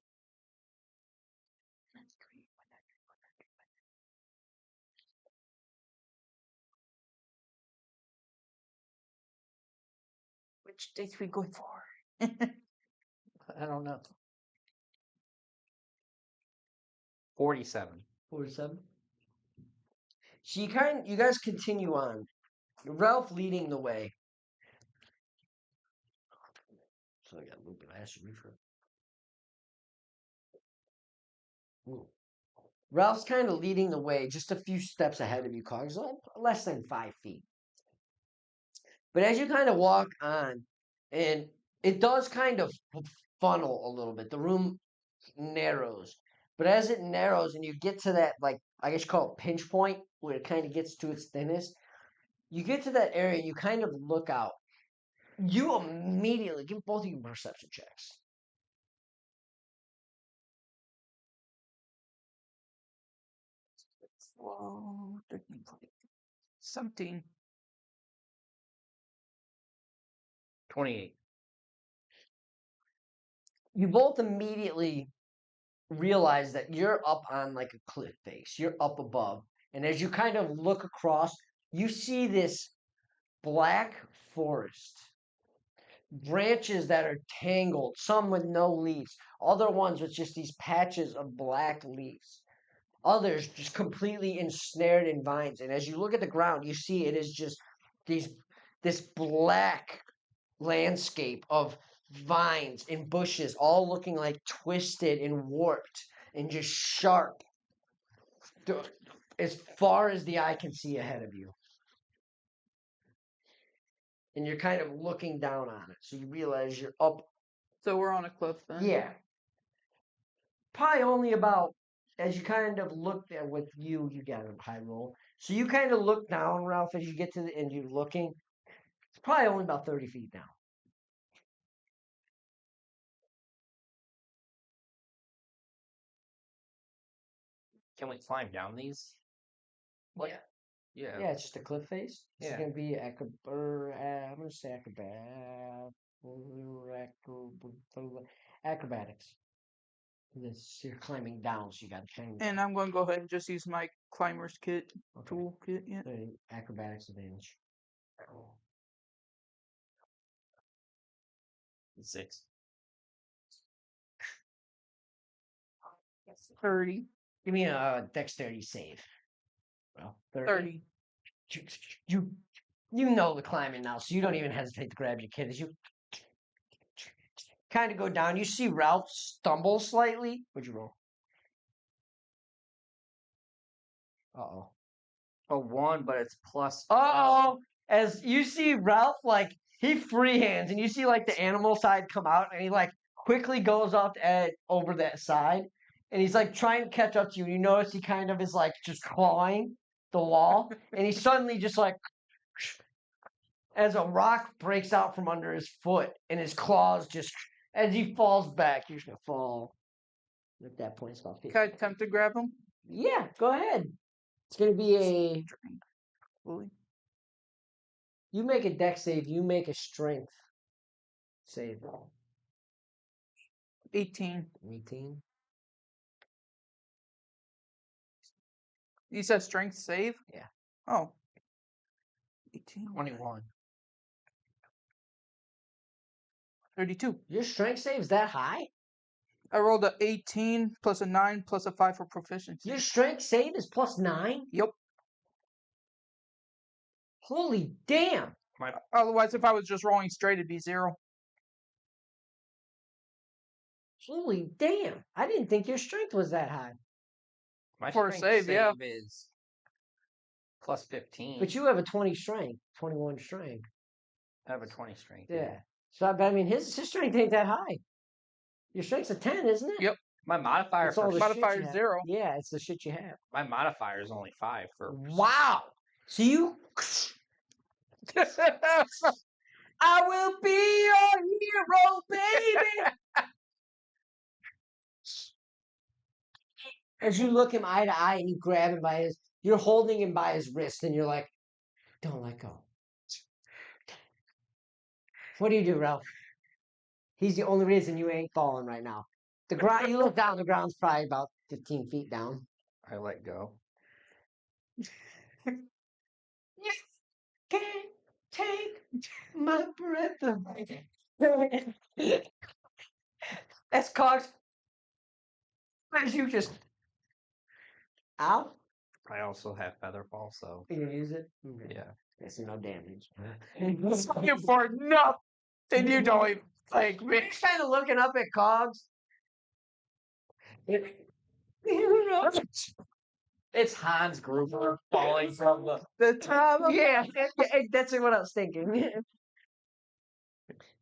Which dates we going for? I don't know. 47. 47. So you guys continue on. Ralph leading the way. So I got a little bit of acid reflux. Ooh. Ralph's kind of leading the way, just a few steps ahead of you, Cogs, less than 5 feet. But as you kind of walk on, and it does kind of funnel a little bit, the room narrows. But as it narrows and you get to that, like, I guess you call it pinch point, where it kind of gets to its thinnest, you get to that area and you kind of look out. You immediately give both of you perception checks. Whoa, 13, 14, 17. 28. You both immediately realize that you're up on like a cliff face. You're up above. And as you kind of look across, you see this black forest. Branches that are tangled, some with no leaves, other ones with just these patches of black leaves. Others just completely ensnared in vines. And as you look at the ground, you see it is just this black landscape of vines and bushes, all looking like twisted and warped and just sharp as far as the eye can see ahead of you. And you're kind of looking down on it. So you realize you're up. So we're on a cliff then. Yeah. Probably only about, as you kind of looked at with you got a high roll. So you kind of look down, Ralph, as you get to the end, you're looking. It's probably only about 30 feet down. Can we climb down these? What? Yeah. Yeah. Yeah, it's just a cliff face. It's Yeah. going to be I'm going to say acrobatics. You're climbing down, so you got to climb. And I'm going to go ahead and just use my climber's kit, tool kit. Yeah. Acrobatics advantage. 6. 30. Give me a dexterity save. Well, 30. You know the climbing now, so you don't even hesitate to grab your kid. As you kind of go down, you see Ralph stumble slightly. What'd you roll? Uh-oh. A 1, but it's plus. Uh-oh! As you see Ralph, like, he freehands, and you see, like, the animal side come out, and he, like, quickly goes up over that side, and he's, like, trying to catch up to you, and you notice he kind of is, like, just clawing the wall, and he suddenly just, like, as a rock breaks out from under his foot, and his claws just, as he falls back, you're just gonna fall. At that point, it's about 50. Can I attempt to grab him? Yeah, go ahead. It's gonna be a... Fully. You make a dex save, you make a strength save. 18. 18. You said strength save? Yeah. Oh. 18. 21. 32. Your strength save's that high? I rolled a 18 plus a 9 plus a 5 for proficiency. Your strength save is +9? Yep. Holy damn! Otherwise, if I was just rolling straight, it'd be 0. Holy damn! I didn't think your strength was that high. My For a strength save, yeah. is plus 15. But you have a 20 strength, 21 strength. I have a 20 strength. Yeah. So I mean, his strength ain't that high. Your strength's a 10, isn't it? Yep. My modifier It's all the for shit Modifier you have. 0. Yeah, it's the shit you have. my modifier is only 5 for. Wow! So you... I will be your hero, baby! As you look him eye to eye and you grab him by his... You're holding him by his wrist and you're like, don't let go. What do, Ralph? He's the only reason you ain't falling right now. The ground, you look down, the ground's probably about 15 feet down. I let go. You can't take my breath away. That's Cogs. As you just... Ow? I also have Featherfall, so You can use it? Okay. yeah. That's no damage. You for nothing. You don't even thank me. He's kind of looking up at Cogs. It's Hans Gruber falling from The top of Yeah, that's what I was thinking.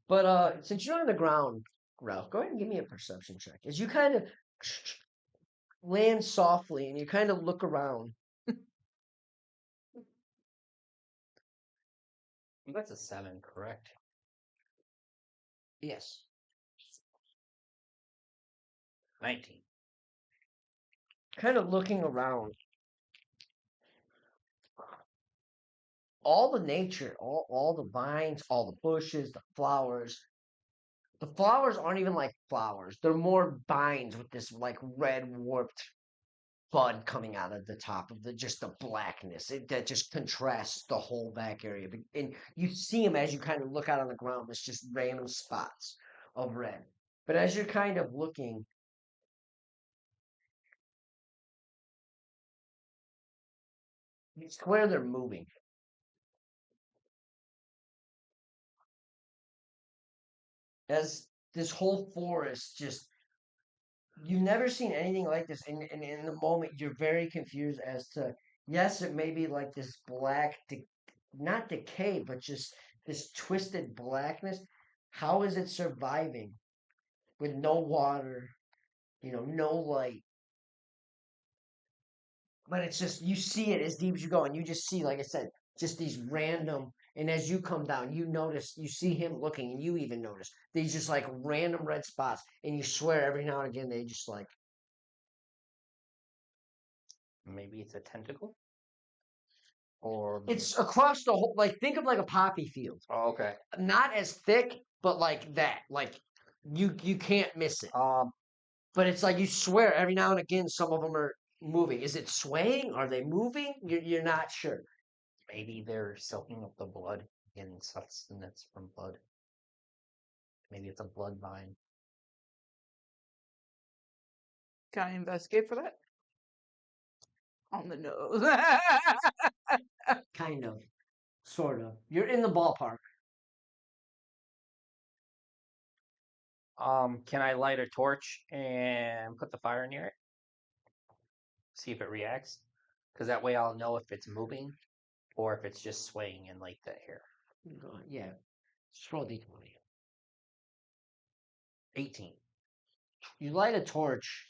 But since you're on the ground, Ralph, go ahead and give me a perception check. As you kind of land softly and you kind of look around. That's a 7, correct? Yes. 19. Kind of looking around. All the nature, all the vines, all the bushes, the flowers. The flowers aren't even like flowers. They're more vines with this like red warped bud coming out of the top of just the blackness. That just contrasts the whole back area. And you see them as you kind of look out on the ground. It's just random spots of red. But as you're kind of looking, you swear they're moving. As this whole forest just, you've never seen anything like this. And in the moment, you're very confused as to, yes, it may be like this black, not decay, but just this twisted blackness. How is it surviving with no water, no light? But it's just, you see it as deep as you go, and you just see, like I said, just these random, and as you come down, you see him looking, and you even notice these just like random red spots, and you swear every now and again they just like, Maybe it's a tentacle? Or it's across the whole, like, think of like a poppy field. Oh, okay. Not as thick, but like that. Like, you can't miss it. But it's like you swear every now and again some of them are moving. Is it swaying? Are they moving? You're not sure. Maybe they're soaking up the blood in sustenance from blood. Maybe it's a blood vine. Can I investigate for that? on the nose. Kind of. Sort of. You're in the ballpark. Can I light a torch and put the fire near it? See if it reacts? Because that way I'll know if it's moving or if it's just swaying in like the air. Yeah. Just roll d20. 18. You light a torch,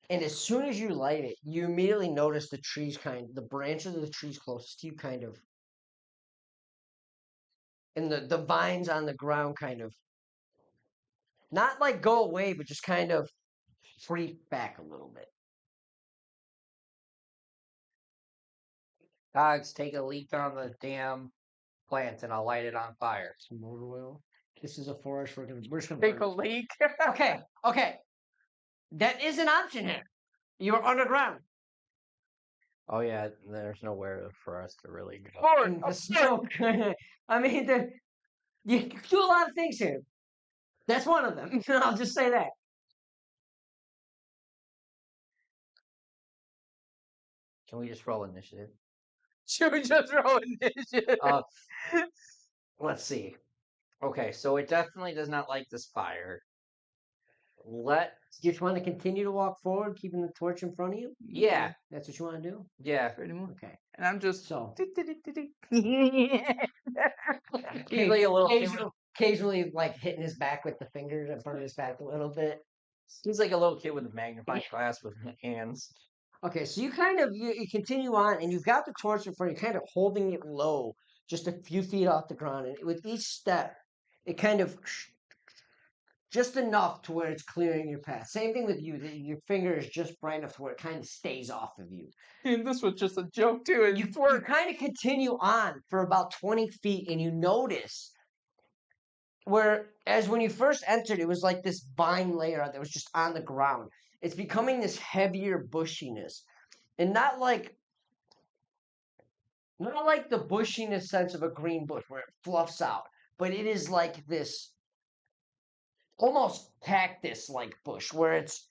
and as soon as you light it, you immediately notice the branches of the trees closest to you kind of, and the vines on the ground kind of, not like go away, but just kind of creep back a little bit. Dogs, take a leak on the damn plant and I'll light it on fire. Some motor oil. This is a forest. We're just gonna Take burn a it. leak. Okay. That is an option here. You're underground. Oh yeah, there's nowhere for us to really go. Lord, And the smoke. I mean, you can do a lot of things here. That's one of them. I'll just say that. Can we just roll initiative? should we just roll initiative? Let's see. Okay, so it definitely does not like this fire. You just want to continue to walk forward, keeping the torch in front of you? Yeah. That's what you want to do? Yeah. Pretty much. Okay. And I'm just So, He's like a little kid. occasionally, like hitting his back with the fingers in front of his back a little bit. He's like a little kid with a magnifying glass with hands. Okay, so you continue on, and you've got the torch in front of you, kind of holding it low, just a few feet off the ground. And with each step, it kind of just enough to where it's clearing your path. Same thing with you. Your finger is just bright enough to where it kind of stays off of you. and this was just a joke too. You kind of continue on for about 20 feet, and you notice whereas when you first entered, it was like this vine layer that was just on the ground. It's becoming this heavier bushiness, and not like the bushiness sense of a green bush where it fluffs out, but it is like this almost cactus-like bush where it's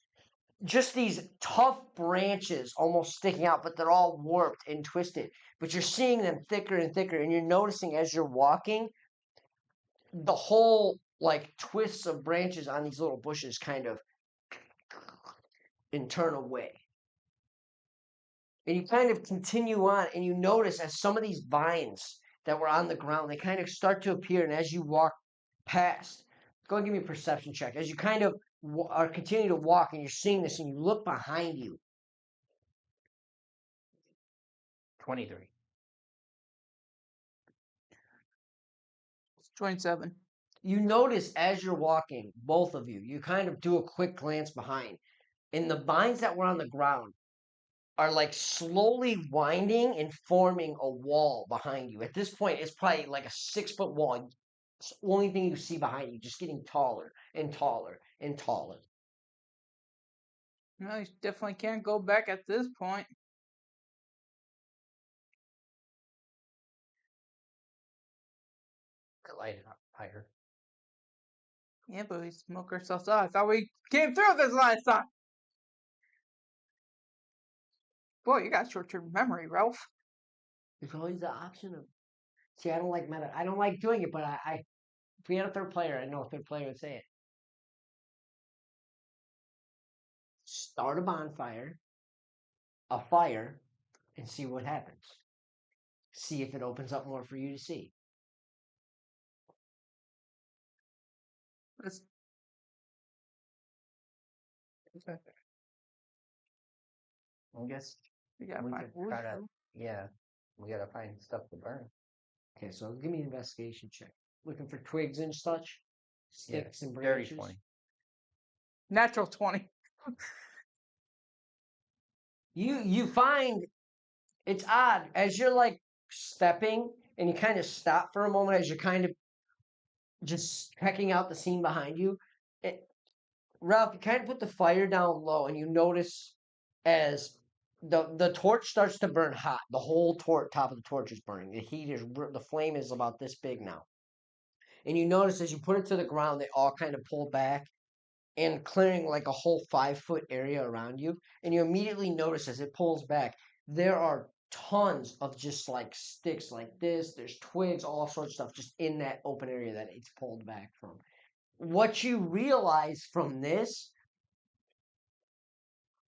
just these tough branches almost sticking out, but they're all warped and twisted. But you're seeing them thicker and thicker, and you're noticing as you're walking, the whole like twists of branches on these little bushes kind of internal way. And you kind of continue on, and you notice as some of these vines that were on the ground, they kind of start to appear, and as you walk past, go and give me a perception check. As you kind of are continuing to walk, and you're seeing this, and you look behind you, 23. 27. you notice as you're walking, both of you, you kind of do a quick glance behind, and the vines that were on the ground are like slowly winding and forming a wall behind you. At this point, it's probably like a 6-foot wall. It's the only thing you see behind you, just getting taller and taller and taller. No, you definitely can't go back at this point. Could light it on fire. Yeah, but we smoke ourselves out. I thought we came through this last time. Boy, you got short-term memory, Ralph. There's always the option of. See, I don't like meta. I don't like doing it, but if we had a third player, I know a third player would say it. Start a bonfire, a fire, and see what happens. See if it opens up more for you to see. Let's... I guess We gotta we find could wood, try to. though. Yeah, we gotta find stuff to burn. Okay, so give me an investigation check. Looking for twigs and such, sticks and Dirty branches. 20. Natural 20. You find it's odd as you're like stepping and you kind of stop for a moment as you're kind of just checking out the scene behind you. Ralph, you kind of put the fire down low and you notice as the torch starts to burn hot. The whole top of the torch is burning. The flame is about this big now. And you notice as you put it to the ground, they all kind of pull back and clearing like a whole 5-foot area around you. And you immediately notice as it pulls back, there are tons of just like sticks like this. There's twigs, all sorts of stuff just in that open area that it's pulled back from. What you realize from this,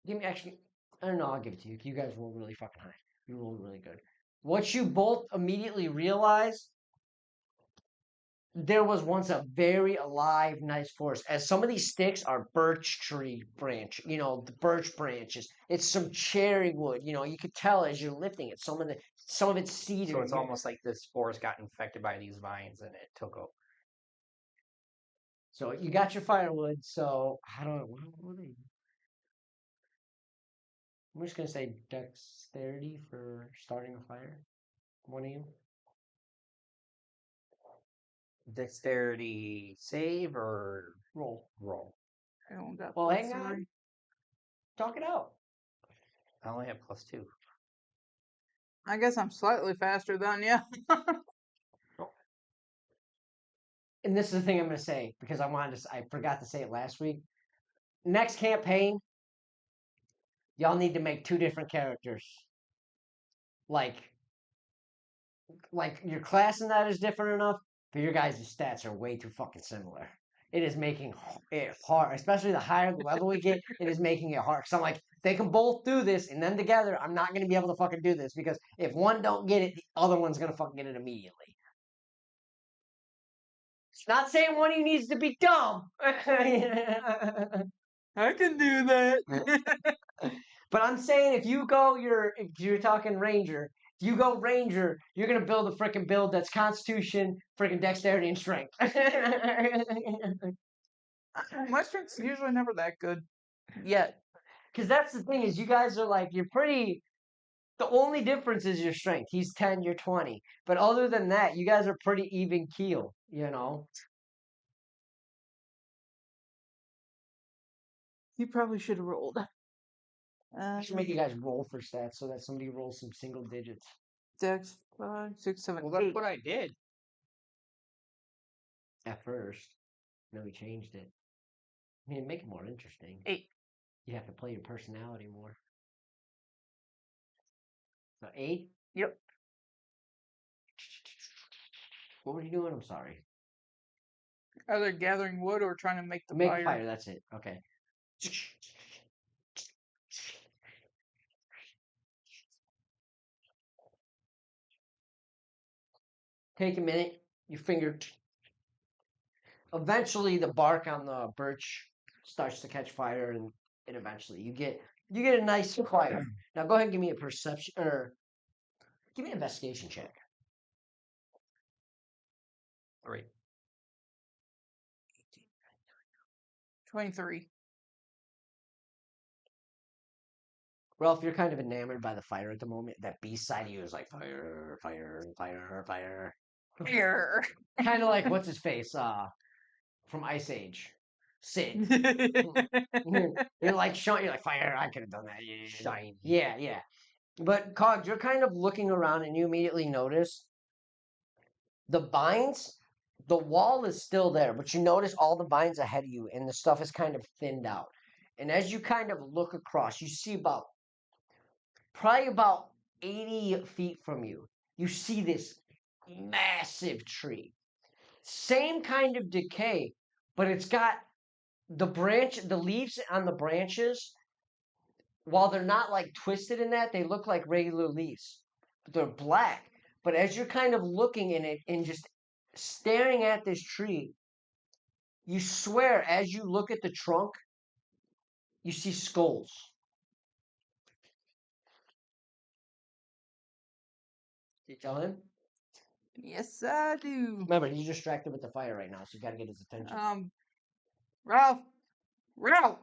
give me actually, I don't know, I'll give it to you. You guys rolled really fucking high. You rolled really good. What you both immediately realize, there was once a very alive, nice forest. As some of these sticks are birch tree branch, the birch branches. It's some cherry wood. You could tell as you're lifting it. Some of it's cedar. So it's almost like this forest got infected by these vines and it took over. So you got your firewood. So how do I? What are they? I'm just gonna say dexterity for starting a fire. One of you. Dexterity save or Roll. roll? I don't got Well, plus hang on. three. Talk it out. I only have +2. I guess I'm slightly faster than you. And this is the thing I'm gonna say because I forgot to say it last week. Next campaign, y'all need to make 2 different characters. Like your class in that is different enough, but your guys' stats are way too fucking similar. It is making it hard, especially the higher the level we get. It is making it hard. Cause I'm like, they can both do this, and then together, I'm not gonna be able to fucking do this because if one don't get it, the other one's gonna fucking get it immediately. It's not saying one of you needs to be dumb. I can do that. But I'm saying if you're talking Ranger, if you go Ranger, you're gonna build a freaking build that's Constitution, freaking Dexterity, and Strength. My strength's usually never that good. Yet. Because that's the thing is you guys are like you're pretty. The only difference is your strength. He's 10, you're 20. But other than that, you guys are pretty even keel. He probably should have rolled. I should make you guys roll for stats so that somebody rolls some single digits. Dex 5, 6, 7, Well, that's 8. what I did. At first. No, we changed it. I mean, make it more interesting. 8. You have to play your personality more. So 8? Yep. What were you doing? I'm sorry. Either gathering wood or trying to make the Make fire. a fire, that's it. Okay. Take a minute. Your finger. Eventually, the bark on the birch starts to catch fire, and eventually you get a nice fire. Now go ahead and give me a perception or give me an investigation check. 3. 23. Ralph, you're kind of enamored by the fire at the moment. That beast side of you is like fire, fire, fire, fire. Here. Kind of like what's his face? From Ice Age, Sid. You're like Sean. You're like fire. I could have done that. Yeah, Shiny. yeah, yeah. But Cogs, you're kind of looking around and you immediately notice the vines. The wall is still there, but you notice all the vines ahead of you, and the stuff is kind of thinned out. And as you kind of look across, you see probably about 80 feet from you, you see this massive tree. Same kind of decay, but it's got the leaves on the branches, while they're not like twisted in that, they look like regular leaves. They're black. But as you're kind of looking in it and just staring at this tree, you swear as you look at the trunk, you see skulls. Did you tell him? Yes, I do. Remember, he's distracted with the fire right now, so you gotta get his attention. Ralph. Grab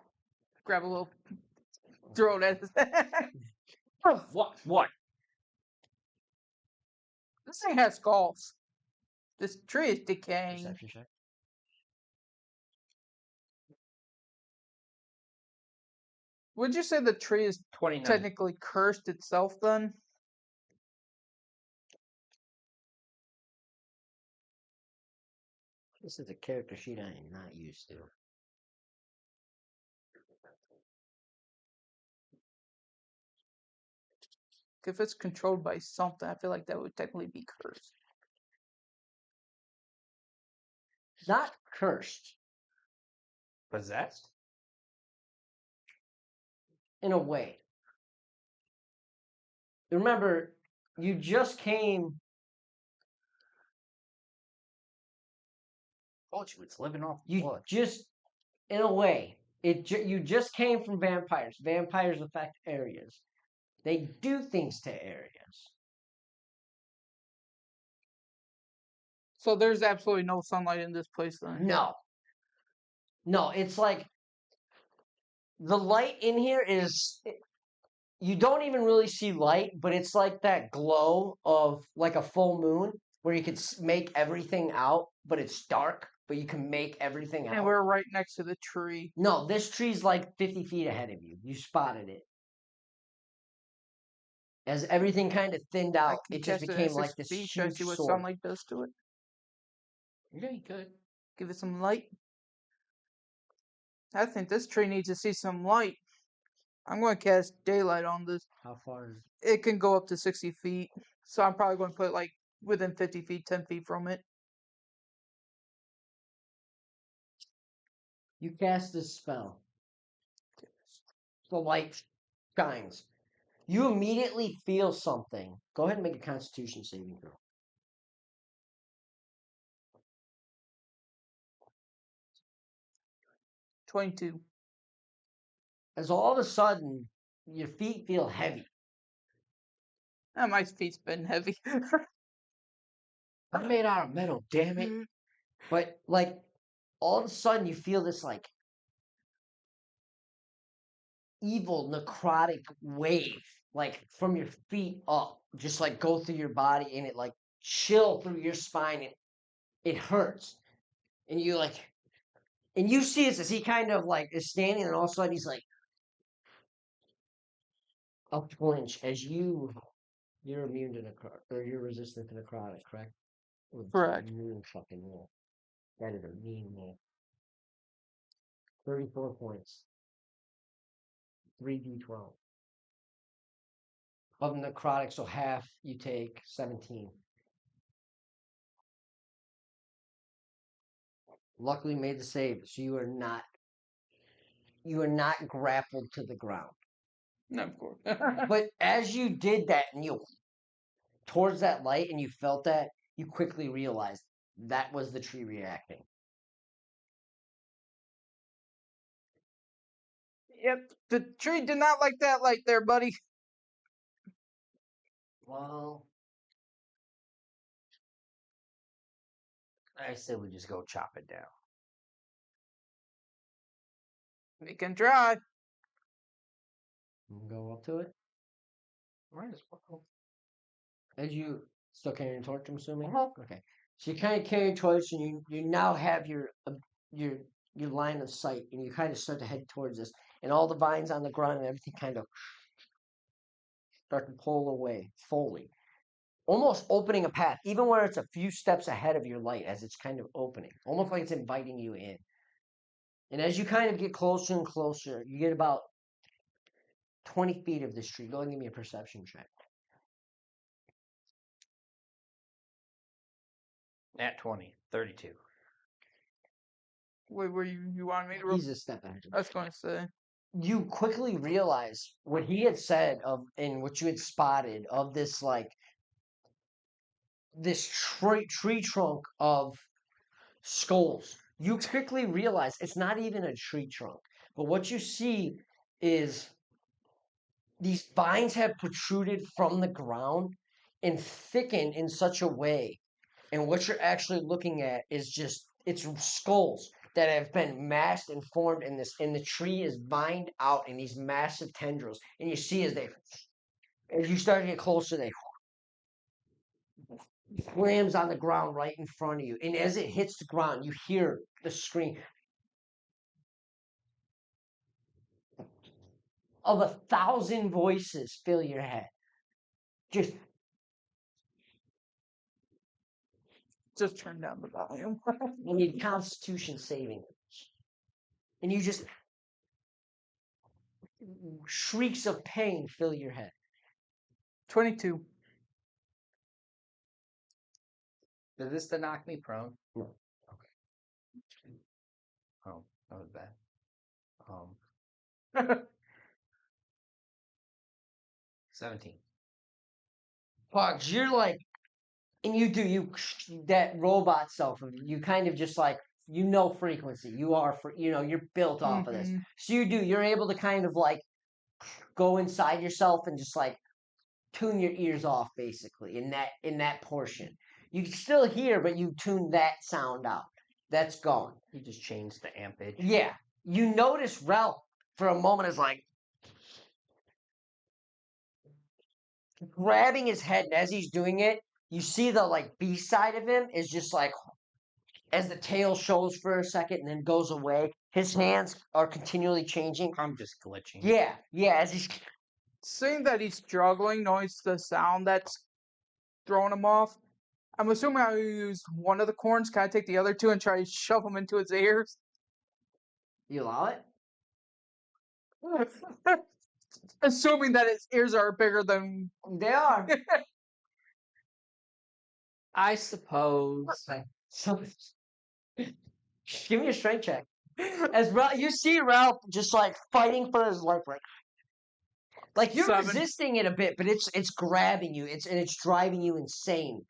a little. Throw it at his head. What? This thing has skulls. This tree is decaying. Perception check. Would you say the tree is 29. technically cursed itself then? This is a character sheet I am not used to. if it's controlled by something, I feel like that would technically be cursed. Not cursed Possessed? in a way. Remember, you just came. Told you it's living off You blood. just, in a way, you just came from vampires. Vampires affect areas. They do things to areas. So there's absolutely no sunlight in this place then. No. No, it's like the light in here is. You don't even really see light, but it's like that glow of like a full moon where you can make everything out, but it's dark, but you can make everything And out. we're right next to the tree. No, this tree's like 50 feet ahead of you. You spotted it. As everything kind of thinned I out, can it just cast it at became like 60 this feet. Should I huge see what sword. sunlight does to it? Yeah, you could. Give it some light. I think this tree needs to see some light. I'm going to cast daylight on this. How far is It can go up to 60 feet. So I'm probably going to put like within 50 feet, 10 feet from it. you cast this spell? The light shines. You immediately feel something. Go ahead and make a Constitution saving throw. 22. As all of a sudden, your feet feel heavy. My feet's been heavy. I'm made out of metal, damn it. But like all of a sudden you feel this like evil necrotic wave like from your feet up just like go through your body and it like chill through your spine and it hurts. And you like and you see this as he kind of like is standing and all of a sudden he's like a flinch as you're immune to necrotic or you're resistant to necrotic, correct? Correct. Mean fucking roll. That is a mean roll. 34 points. 3d12. Of necrotic, so half you take 17. Luckily made the save, so you are not grappled to the ground. No, of course. But as you did that and you towards that light and you felt that, you quickly realized that was the tree reacting. Yep, the tree did not like that light there, buddy. Well, I said we just go chop it down. We can try. Go up to it. Might as well. As you still carrying a torch, I'm assuming. Uh-huh. Okay, so you kind of carry a torch, and you now have your your line of sight, and you kind of start to head towards this, and all the vines on the ground and everything kind of start to pull away fully, almost opening a path, even where it's a few steps ahead of your light, as it's kind of opening, almost like it's inviting you in. And as you kind of get closer and closer, you get about 20 feet of this tree. Go and give me a perception check. At 20, 32. Wait, were you wanted me to roll? He's a step ahead. I was going to say. You quickly realize what he had said of and what you had spotted of this like this tree trunk of skulls. You quickly realize it's not even a tree trunk, but what you see is these vines have protruded from the ground and thickened in such a way. And what you're actually looking at is just it's skulls that have been massed and formed in this, and the tree is vined out in these massive tendrils. And you see as you start to get closer, they slams on the ground right in front of you. And as it hits the ground, you hear the scream of 1,000 voices fill your head. Just turn down the volume. you need Constitution saving. And you just shrieks of pain fill your head. 22. Is this to knock me prone? No. Okay. Oh, that was bad. 17. Bugs, you're like, and you that robot self of you kind of just like frequency. You are you're built off of this. Mhm. So you're able to kind of like go inside yourself and just like tune your ears off basically in that portion. You can still hear, but you tune that sound out. That's gone. You just changed the ampage. Yeah. You notice Ralph for a moment is like grabbing his head, and as he's doing it, you see the like B side of him is just like as the tail shows for a second and then goes away. His hands are continually changing. I'm just glitching. Yeah, as he's Seeing that he's struggling, knowing it's the sound that's throwing him off, I'm assuming I'll use one of the corns. Can I take the other two and try to shove them into his ears? you allow it. Assuming that his ears are bigger than. They are. I suppose. So, give me a strength check. As you see Ralph just like fighting for his life, like you're 7. resisting it a bit, but it's grabbing you. It's driving you insane.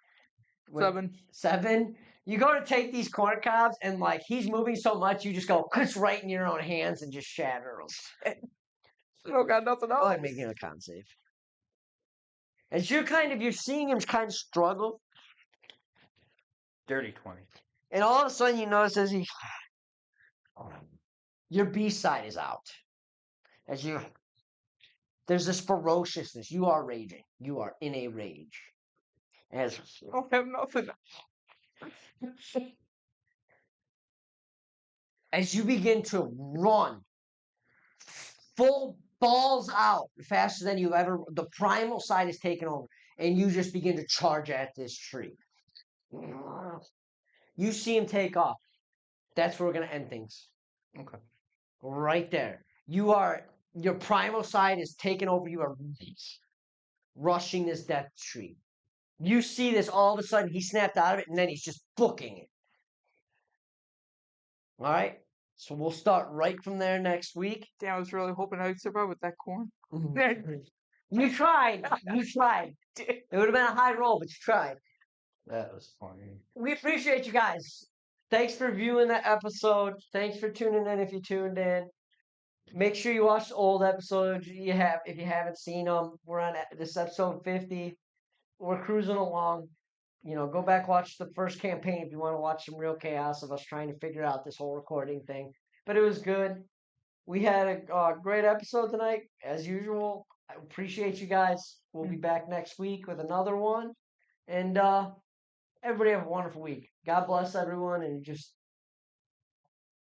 7. 7. You go to take these corn cobs, and like he's moving so much, you just go right in your own hands and just shatter them. I don't got nothing Go else. ahead and make him a con save. As you're seeing him kind of struggle, Dirty 20. and all of a sudden you notice as your B side is out. There's this ferociousness. You are raging. You are in a rage. I don't have nothing. As you begin to run, full balls out, faster than you've ever. The primal side is taken over, and you just begin to charge at this tree. You see him take off. That's where we're gonna end things. Okay. Right there. Your primal side is taken over. You are rushing this death tree. You see this all of a sudden. He snapped out of it, and then he's just booking it. All right. So we'll start right from there next week. Damn, I was really hoping I'd survive with that corn. You tried. You tried. It would have been a high roll, but you tried. That was funny. We appreciate you guys. Thanks for viewing that episode. Thanks for tuning in if you tuned in. Make sure you watch the old episodes if you haven't seen them. We're on this episode 50. We're cruising along. Go back, watch the first campaign if you want to watch some real chaos of us trying to figure out this whole recording thing. But it was good. We had a great episode tonight, as usual. I appreciate you guys. We'll be back next week with another one. And everybody have a wonderful week. God bless everyone, and just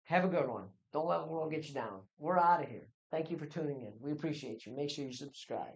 have a good one. Don't let the world get you down. We're out of here. Thank you for tuning in. We appreciate you. Make sure you subscribe.